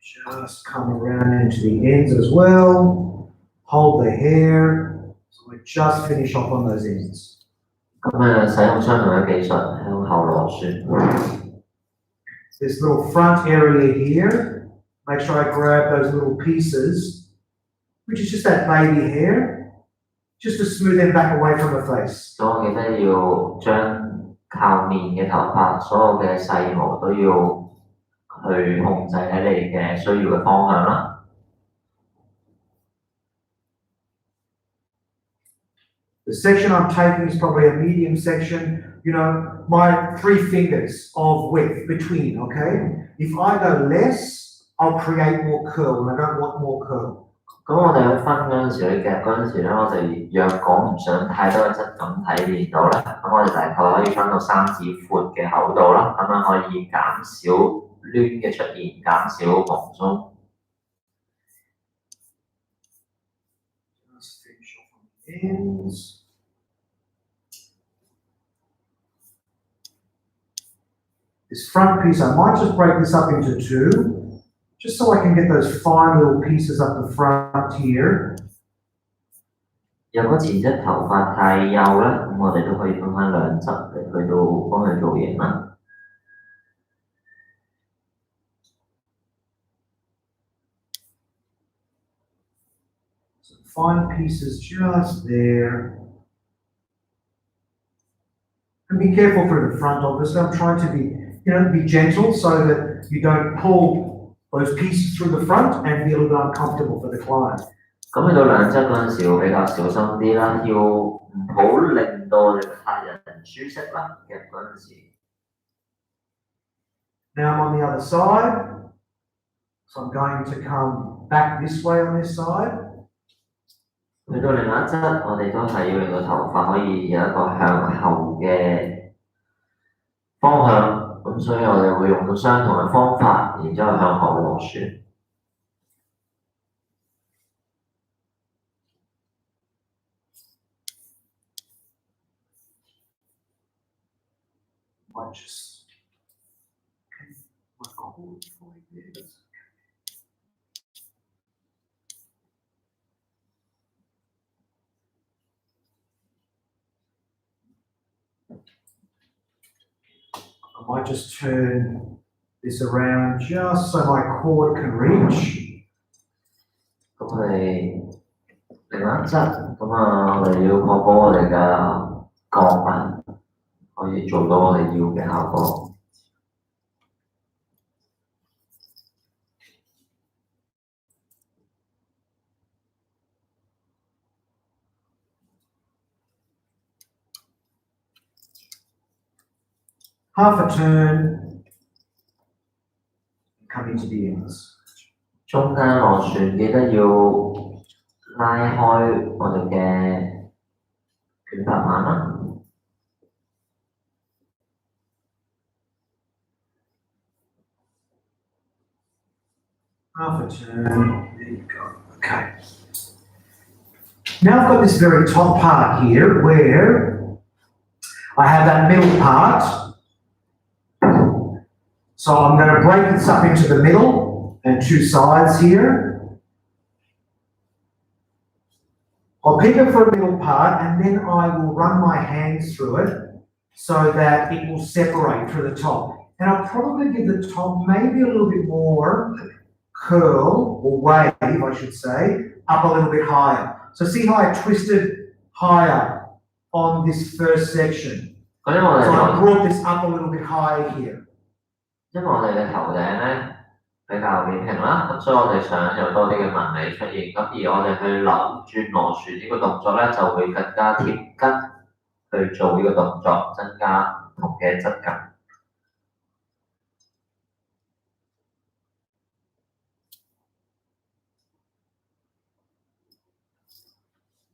Just come around into the ends as well. Hold the hair. So I just finish off on those ends. 咁使用相同嘅技術向後螺旋。This little front area here, make sure I grab those little pieces, which is just that baby hair, just to smooth them back away from the face. 所以我記得要將靠面嘅頭髮所有嘅細毛都要去控制喺你嘅需要嘅方向啦。The section I'm taking is probably a medium section, you know, my 3 fingers of width between, okay? If I go less, I'll create more curl, and I don't want more curl. 咁我哋去分嗰陣時，去夾嗰陣時咧，我哋若果唔想太多嘅質感體現到咧，咁我哋大概可以分到3指闊嘅厚度啦，咁樣可以減少攣嘅出現，減少蓬鬆。Just finish off on the ends. This front piece, I might just break this up into 2, just so I can get those fine little pieces up the front here. 若果前側頭髮太幼咧，咁我哋都可以分翻兩側嚟去到幫佢造型啦。Some fine pieces just there. be careful through the front, obviously. I'm trying to be gentle so that you don't pull those pieces through the front and be a little bit uncomfortable for the client. 咁去到兩側嗰陣時會比較小心啲啦，要唔好令到你嘅客人舒適啦，夾嗰陣時。Now I'm on the other side, so I'm going to come back this way on this side. 去到另外一側，我哋都係要令個頭髮可以有一個向後嘅方向，咁所以我哋會用到相同嘅方法，然之後向後螺旋。I just my cord like this. I might just turn this around just so my cord can reach. 咁我哋另外一側，咁我哋要確保我哋嘅鋼板可以做到我哋要嘅效果。Half a turn, come into the ends. 中間螺旋記得要拉開我哋嘅捲髮板啦。Half a turn, there you go, okay. Now I've got this very top part here where I have that middle part. So I'm going to break this up into the middle and two sides here. I'll keep it for a middle part and then I will run my hands through it so that it will separate through the top. And I'll probably give the top maybe a little bit more curl or wave, I should say, up a little bit higher. So see how I twisted higher on this first section. So I brought this up a little bit higher here. 因為我哋嘅頭頂咧比較扁平啦，咁所以我哋想有多啲嘅紋理出現，咁而我哋去扭轉螺旋呢個動作咧，就會更加貼緊去做呢個動作，增加唔同嘅質感。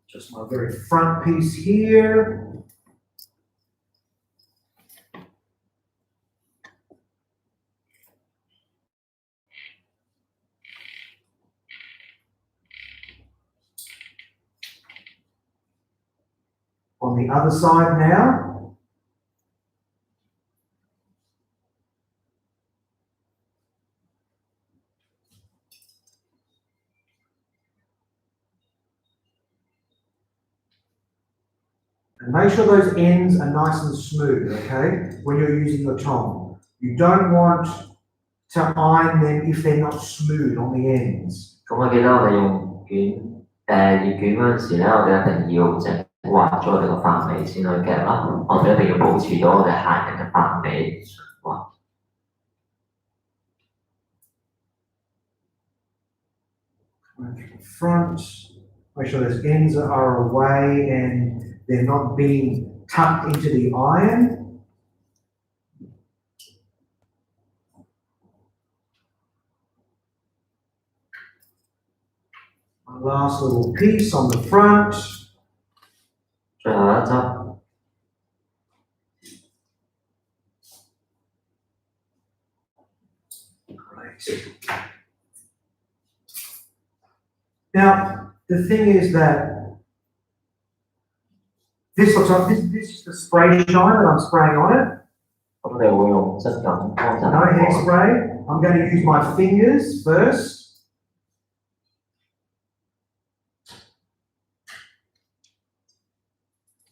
Just my very front piece here. On the other side now. And make sure those ends are nice and smooth, okay, when you're using your tong. You don't want to iron them if they're not smooth on the ends. 咁我記得我哋用熱捲嗰陣時咧，我哋一定要整畫咗我哋個髮尾先去夾啦，我哋一定要保持到我哋客人嘅髮尾順滑。Front, make sure those ends are away and they're not being tucked into the iron. My last little piece on the front. 最後一執。Great. Now, the thing is that this looks like this is the spray shine that I'm spraying on it. 咁我哋會用質感幫襯。 No hairspray. I'm going to use my fingers first.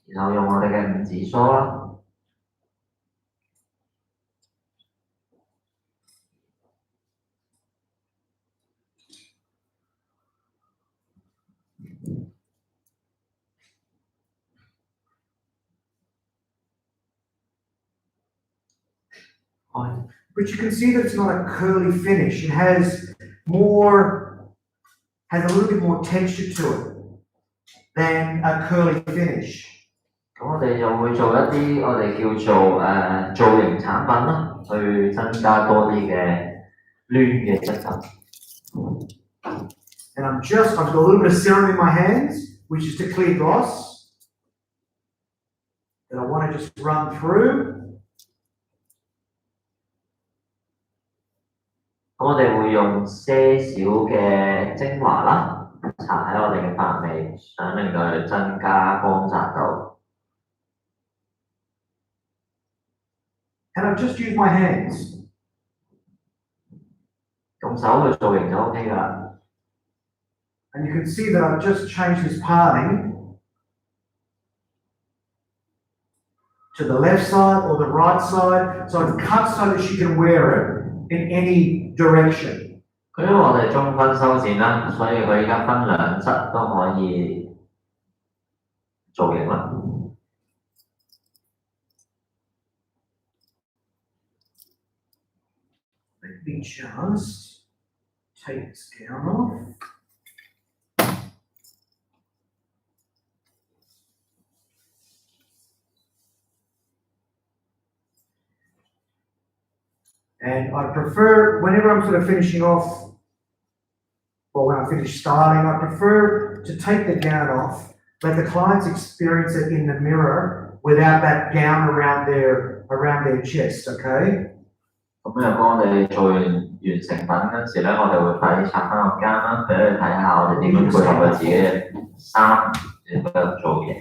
然後用我哋嘅五指梳啦。But you can see that it's not a curly finish. It has a little bit more texture to it than a curly finish. 咁我哋又會做一啲我哋叫做造型產品啦，去增加多啲嘅攣嘅質感。And I've got a little bit of serum in my hands, which is to clear gloss, that I want to just run through. 咁我哋會用些少嘅精華啦，搽喺我哋嘅髮尾，想令佢增加光澤度。And I've just used my hands. 用手去造型就 OK 㗎啦。And you can see that I've just changed this parting to the left side or the right side. So I've cut so that she can wear it in any direction. 佢因為我哋中分修剪啦，所以佢而家分兩側都可以造型啦。Let me just take this down off. And I prefer, whenever I'm sort of finishing off, or when I finish styling, I prefer to take the gown off, let the clients experience it in the mirror without that gown around their chest, okay? 咁如果我哋做完成品嗰陣時咧，我哋會快啲拆翻個間啦，俾佢睇下我哋點樣配合佢自己嘅衫嘅嗰個造型。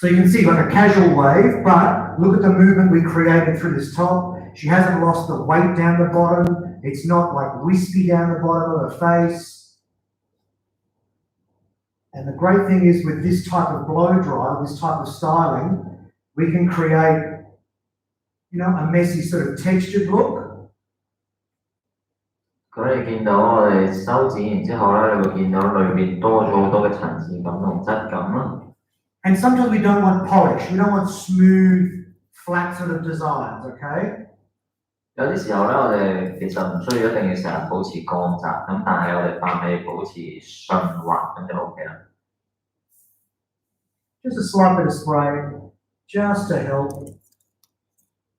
So you can see like a casual wave, but look at the movement we created through this top. She hasn't lost the weight down the bottom. It's not like wispy down the bottom of her face. And the great thing is with this type of blow dry, this type of styling, we can create, a messy sort of textured look. 咁你見到我哋修剪完之後咧，你會見到裏面多咗好多嘅層次感同質感啦。And sometimes we don't want polish. We don't want smooth, flat sort of designs, okay? 有啲時候咧，我哋其實唔需要一定要成日保持光澤，咁但係我哋髮尾保持順滑咁就 OK 啦。Just a slight bit of spray, just to help.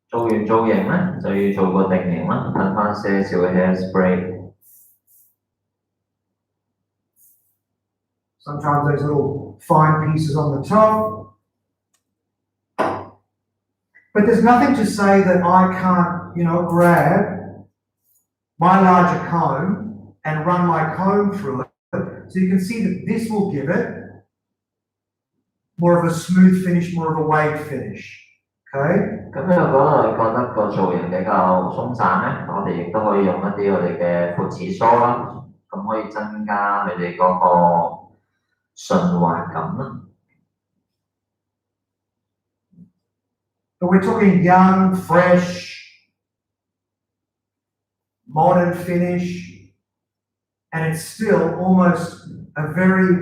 做完造型咧，就要做個定型啦，噴翻些少嘅 hairspray。Sometimes there's little fine pieces on the top. But there's nothing to say that I can't, grab my larger comb and run my comb through it. So you can see that this will give it more of a smooth finish, more of a wave finish. Okay? 咁如果你覺得個造型比較鬆散咧，我哋亦都可以用一啲我哋嘅闊齒梳啦，咁可以增加你哋嗰個順滑感啦。But we're talking young, fresh, modern finish, and it's still almost a very,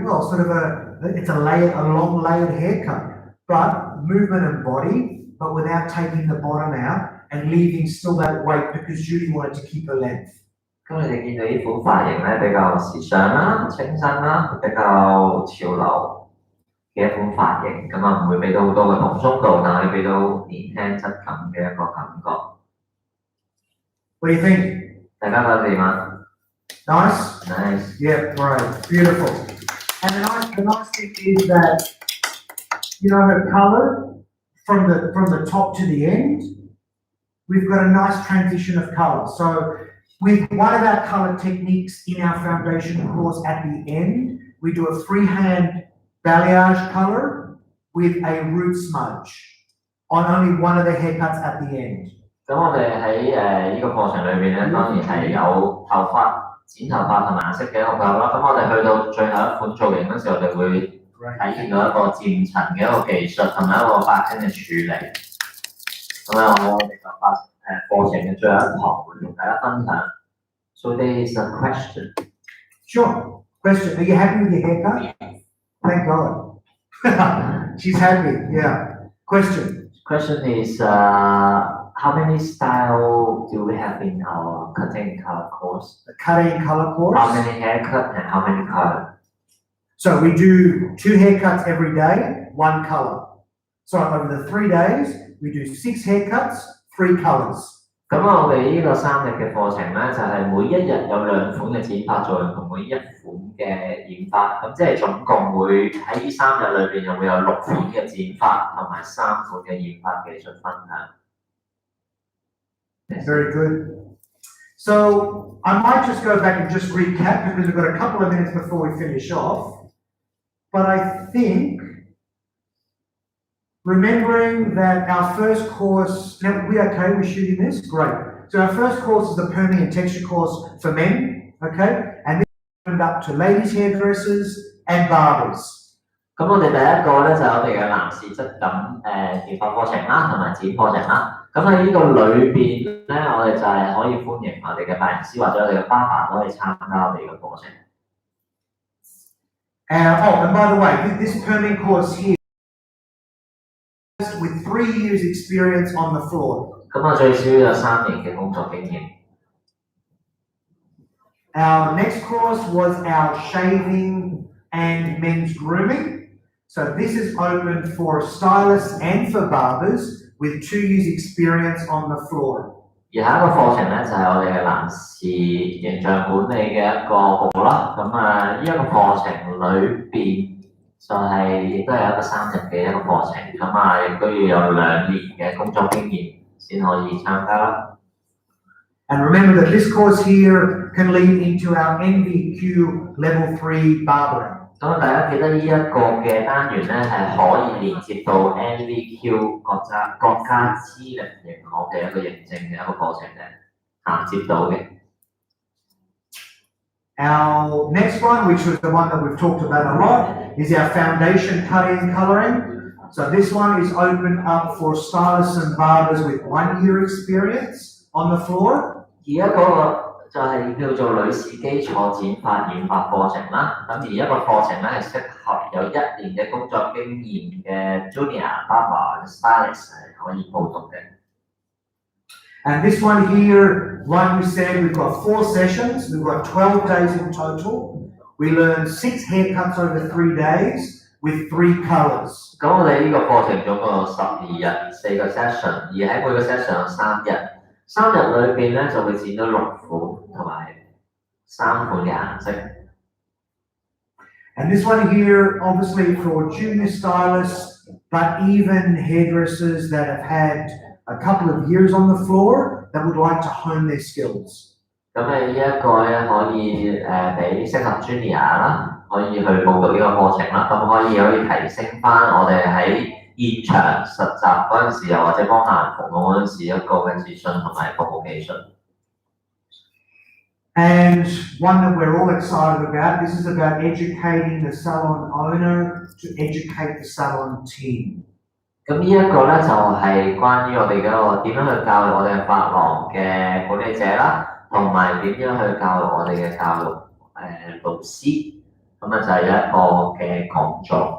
it's a long layered haircut, but movement and body, but without taking the bottom out and leaving still that weight because Judy wanted to keep her length. 咁你哋見到呢款髮型咧比較時尚啦、清新啦、比較潮流嘅一款髮型，咁啊唔會俾到好多嘅蓬鬆度，但係俾到年輕質感嘅一個感覺。What do you think? 大家覺得點啊 Nice? Nice. Yeah, great, beautiful. And the nice thing is that, her colour from the top to the end, we've got a nice transition of colour. So with one of our colour techniques in our foundation course at the end, we do a freehand balayage colour with a root smudge on only one of the haircuts at the end. 咁我哋喺呢個課程裏邊咧，當然係有剪頭髮同顏色嘅一個教啦。咁我哋去到最後一款造型嗰時候，我哋會體驗到一個漸層嘅一個技術同埋一個髮根嘅處理。咁我哋就課程嘅最後一堂會同大家分享。So there is a question. Sure. Question. Are you happy with your haircut? Yes. Thank God. She's happy, yeah. Question. Question is, how many style do we have in our cutting color course? The cutting color course. How many haircut and how many color? So we do 2 haircuts every day, 1 color. So over the 3 days, we do 6 haircuts, 3 colors. 咁我哋呢個3日嘅課程咧，就係每一日有2款嘅剪髮造型同每一款嘅染髮，咁即係總共會喺呢3日裏邊就會有6款嘅剪髮同埋3款嘅染髮技術分享。Very good. So I might just go back and just recap because we've got a couple of minutes before we finish off. But I think remembering that our first course, now we okay, we're shooting this? Great. So our first course is the perming and texture course for men, okay? And this opened up to ladies hairdressers and barbers. 咁我哋第一個咧就係我哋嘅男士質感剪髮課程啦，同埋剪課程啦。咁喺呢個裏邊咧，我哋就係可以歡迎我哋嘅髮型師或者我哋嘅爸爸都可以參加我哋嘅課程。And by the way, this perming course here with 3 years experience on the floor. 咁我最少有3年嘅工作經驗。Our next course was our shaving and men's grooming. So this is open for stylists and for barbers with 2 years experience on the floor. 而下一個課程咧就係我哋嘅男士形象管理嘅一個課啦。咁呢一個課程裏邊就係亦都係一個3日嘅一個課程，咁亦都要有2年嘅工作經驗先可以參加啦。And remember that this course here can lead into our NVQ Level 3 barbering. 咁大家記得呢一個嘅單元咧係可以連接到 NVQ 國家知名認可嘅一個認證嘅一個課程嘅，銜接到嘅。Our next one, which was the one that we've talked about a lot, is our foundation cutting and colouring. So this one is open up for stylists and barbers with 1 year experience on the floor. 而一個就係叫做女士基礎剪髮染髮課程啦。咁而一個課程咧係適合有1年嘅工作經驗嘅 Junior Barber Stylist 係可以報讀嘅。And this one here, like we said, we've got 4 sessions. We've got 12 days in total. We learn 6 haircuts over 3 days with 3 colours. 咁我哋呢個課程總共有12日，4個 session， 而喺每個 session 有3日。3日裏邊咧就會剪到6款同埋3款嘅顏色。And this one here, obviously for junior stylists, but even hairdressers that have had a couple of years on the floor that would like to hone their skills. 咁呢一個咧可以俾適合 junior 啦，可以去報讀呢個課程啦，咁可以提升翻我哋喺現場實習嗰陣時，又或者幫客人服務嗰陣時一個嘅自信同埋服務技術。And one that we're all excited about, this is about educating the salon owner to educate the salon team. 咁呢一個咧就係關於我哋嗰個點樣去教育我哋嘅髮廊嘅管理者啦，同埋點樣去教育我哋嘅教育老師，咁就係一個嘅講座。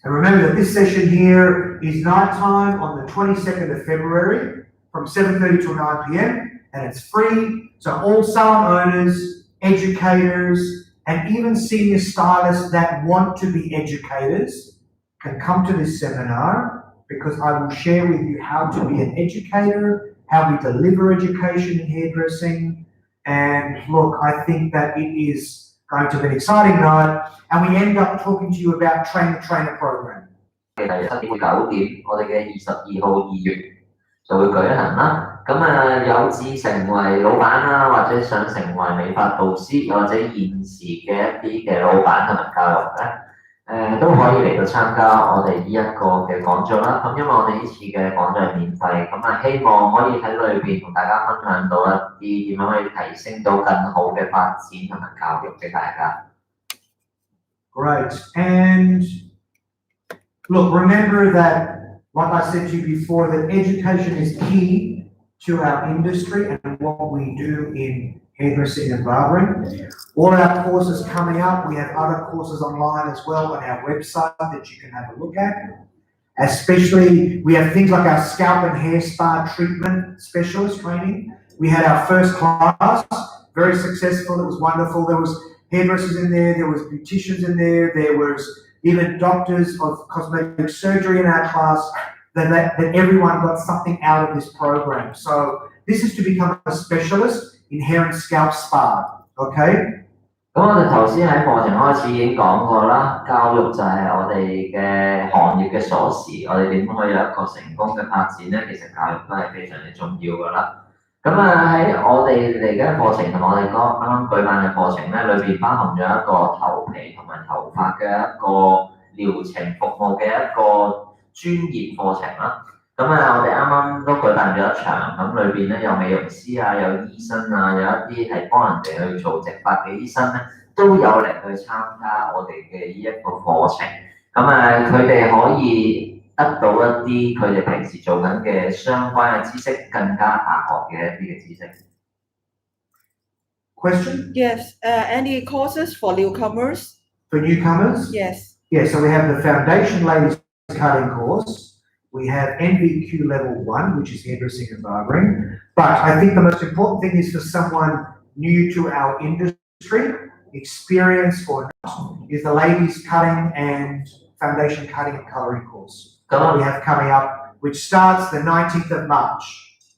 And remember that this session here is night time on the 22nd of February from 7:30 till 9 p.m. and it's free. So all salon owners, educators, and even senior stylists that want to be educators can come to this seminar because I will share with you how to be an educator, how we deliver education in hairdressing. And look, I think that it is going to be an exciting night, and we end up talking to you about trainer program. 第7點9點，我哋嘅22號2月就會舉行啦。咁有志成為老闆啦，或者想成為美髮導師，又或者現時嘅一啲嘅老闆同埋教育咧，都可以嚟到參加我哋呢一個嘅講座啦。咁因為我哋呢次嘅講座係免費，希望可以喺裏邊同大家分享到一啲點樣可以提升到更好嘅發展同埋教育俾大家。Great. And look, remember that, like I said to you before, that education is key to our industry and what we do in hairdressing and barbering. All our courses coming up, we have other courses online as well on our website that you can have a look at. Especially, we have things like our scalp and hair spa treatment specialist training. We had our first class, very successful, it was wonderful. There was hairdressers in there was beauticians in there was even doctors of cosmetic surgery in our class, that everyone got something out of this program. So this is to become a specialist in hair and scalp spa, okay? 咁我哋頭先喺課程開始已經講過啦，教育就係我哋嘅行業嘅鎖匙，我哋點可以有一個成功嘅發展咧？其實教育都係非常之重要噶啦。咁喺我哋嚟緊嘅課程同埋我哋啱啱舉辦嘅課程咧，裏邊包含咗一個頭皮同埋頭髮嘅一個療程服務嘅一個專業課程啦。咁我哋啱啱都舉辦咗一場，咁裏邊咧有美容師啊，有醫生啊，有一啲係幫人哋去做植髮嘅醫生咧，都有嚟去參加我哋嘅呢一個課程。咁佢哋可以得到一啲佢哋平時做緊嘅相關嘅知識，更加大學嘅一啲嘅知識。Question? Yes. Any courses for newcomers? For newcomers? Yes. Yeah, so we have the Foundation Ladies Cutting course. We have NVQ level 1, which is hairdressing and barbering. But I think the most important thing is for someone new to our industry, experienced or not, is the ladies cutting and foundation cutting and colouring course that we have coming up, which starts the 19th of March.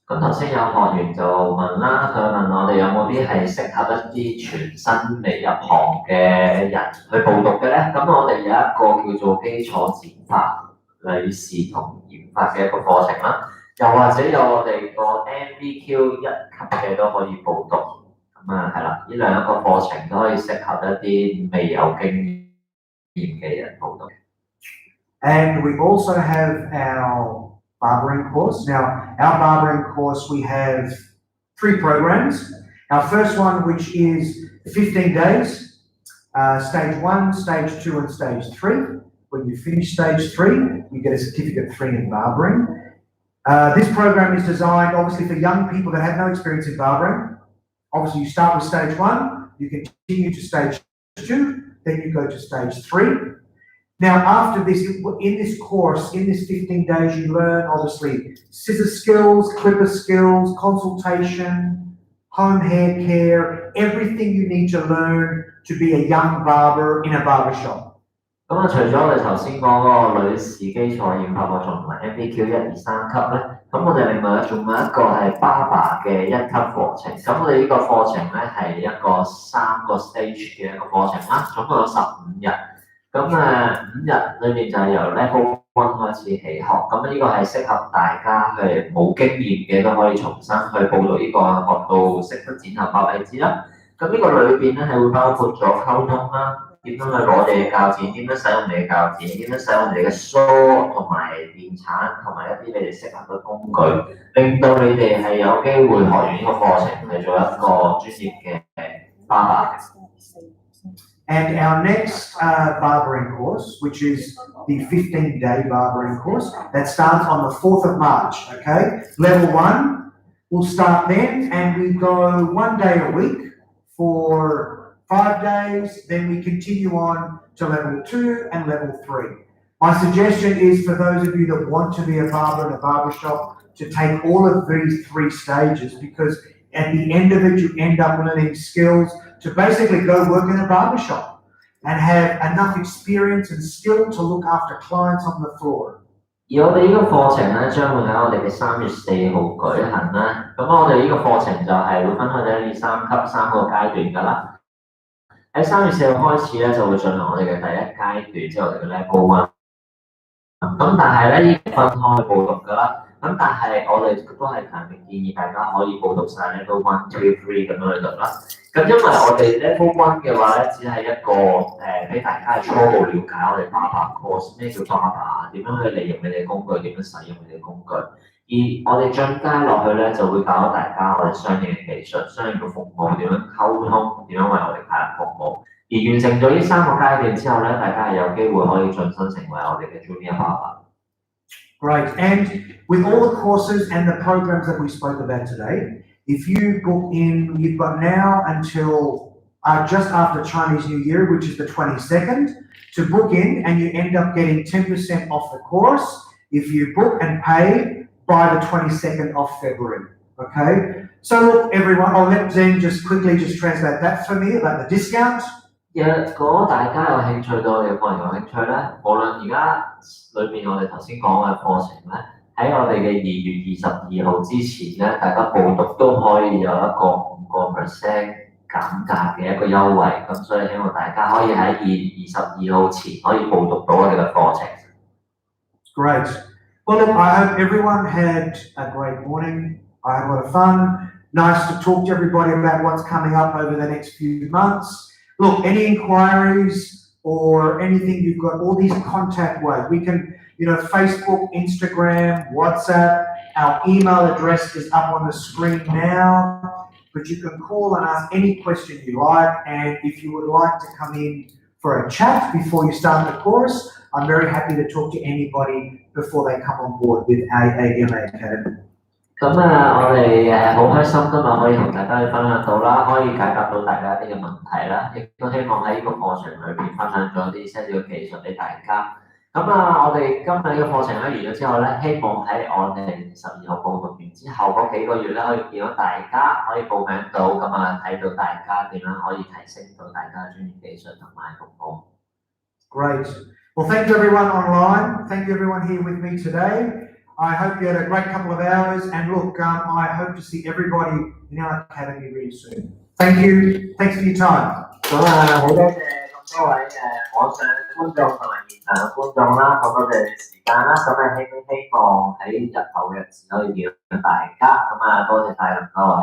咁頭先有學員就問啦，佢問我哋有冇啲係適合一啲全新嚟入行嘅人去報讀嘅咧？咁我哋有一個叫做基礎剪髮女士同染髮嘅一個課程啦，又或者有我哋個 NVQ 1級嘅都可以報讀。咁係啦，呢兩個課程都可以適合一啲未有經驗嘅人報讀。And we also have our barbering course. Now, our barbering course, we have 3 programs. Our first one, which is 15 days, stage 1, stage 2, and stage 3. When you finish stage 3, you get a certificate 3 in barbering. This program is designed obviously for young people that have no experience in barbering. Obviously, you start with stage 1, you continue to stage 2, then you go to stage 3. Now, after this, in this course, in this 15 days, you learn obviously scissor skills, clipper skills, consultation, home hair care, everything you need to learn to be a young barber in a barber shop. 咁除咗我哋頭先講嗰個女士基礎染髮課程同埋 NVQ 1、2、3級咧，咁我哋另外仲有一個係 Barber 嘅1級課程。咁我哋呢個課程咧係一個3個 stage 嘅一個課程啦，總共有15日。咁5日裏面就係由 Level 1開始起學。咁呢個係適合大家係冇經驗嘅都可以重新去報讀呢個學到識得剪頭髮為止啦。咁呢個裏邊咧係會包括咗溝通啦。點樣去攞你嘅鉸剪？點樣使用你嘅鉸剪？點樣使用你嘅梳同埋電鏟同埋一啲你哋適合嘅工具，令到你哋係有機會學完呢個課程係做一個專業嘅barber。And our next barbering course, which is the 15-day barbering course, that starts on the 4th of March, okay? Level 1, we'll start then and we go 1 day a week for 5 days, then we continue on to level 2 and level 3. My suggestion is for those of you that want to be a barber in a barber shop to take all of these 3 stages, because at the end of it you end up learning skills to basically go work in a barber shop and have enough experience and skill to look after clients on the floor. 而我哋呢個課程咧將會喺我哋嘅3月4號舉行啦。咁我哋呢個課程就係會分開1、2、3級3個階段㗎啦。喺3月4號開始咧，就會進行我哋嘅第1階段，即係我哋嘅 Level 1。咁但係咧，已經分開報讀㗎啦。咁但係我哋都係強烈建議大家可以報讀晒 Level 1、2、3咁樣去讀啦。咁因為我哋 Level 1嘅話咧，只係一個俾大家初步了解我哋 barber course 咩叫 barber， 點樣去利用你哋工具，點樣使用你哋工具。而我哋進階落去咧，就會教咗大家我哋相應嘅技術、相應嘅服務，點樣溝通，點樣為我哋客人服務。而完成咗呢3個階段之後咧，大家係有機會可以晉身成為我哋嘅 Junior Barber。Great. And with all the courses and the programs that we spoke about today, if you book in, you've got now until just after Chinese New Year, which is the 22nd, to book in, and you end up getting 10% off the course if you book and pay by the 22nd of February. Okay? So look, everyone, I'll let Zen just quickly translate that for me about the discount. 如果大家有興趣對我哋嘅課程有興趣咧，無論而家裏面我哋頭先講嘅課程咧，喺我哋嘅2月22號之前咧，大家報讀都可以有一個5% 減價嘅一個優惠，咁所以希望大家可以喺2月22號前可以報讀到我哋嘅課程。Great. Well, look, I hope everyone had a great morning. I had a lot of fun. Nice to talk to everybody about what's coming up over the next few months. Look, any inquiries or anything, you've got all these contact ways. We can, Facebook, Instagram, WhatsApp. Our email address is up on the screen now, but you can call and ask any question you like. And if you would like to come in for a chat before you start the course, I'm very happy to talk to anybody before they come on board with AAMA Academy. 咁我哋好開心今日可以同大家去分享到啦，可以解答到大家一啲嘅問題啦，亦都希望喺呢個課程裏邊分享咗啲些少嘅技術俾大家。咁我哋今日嘅課程完咗之後咧，希望喺我哋12號報讀完之後嗰幾個月咧，可以見到大家可以報名到，咁睇到大家點樣可以提升到大家嘅專業技術同埋服務。Great. Well, thank you everyone online. Thank you everyone here with me today. I hope you had a great couple of hours, and look, I hope to see everybody in our academy really soon. Thank you. Thanks for your time. 咁好多謝咁多位網上嘅觀眾同埋現場嘅觀眾啦，好多謝你時間啦，咁希望喺日後嘅日子可以見到大家，咁多謝晒咁多位。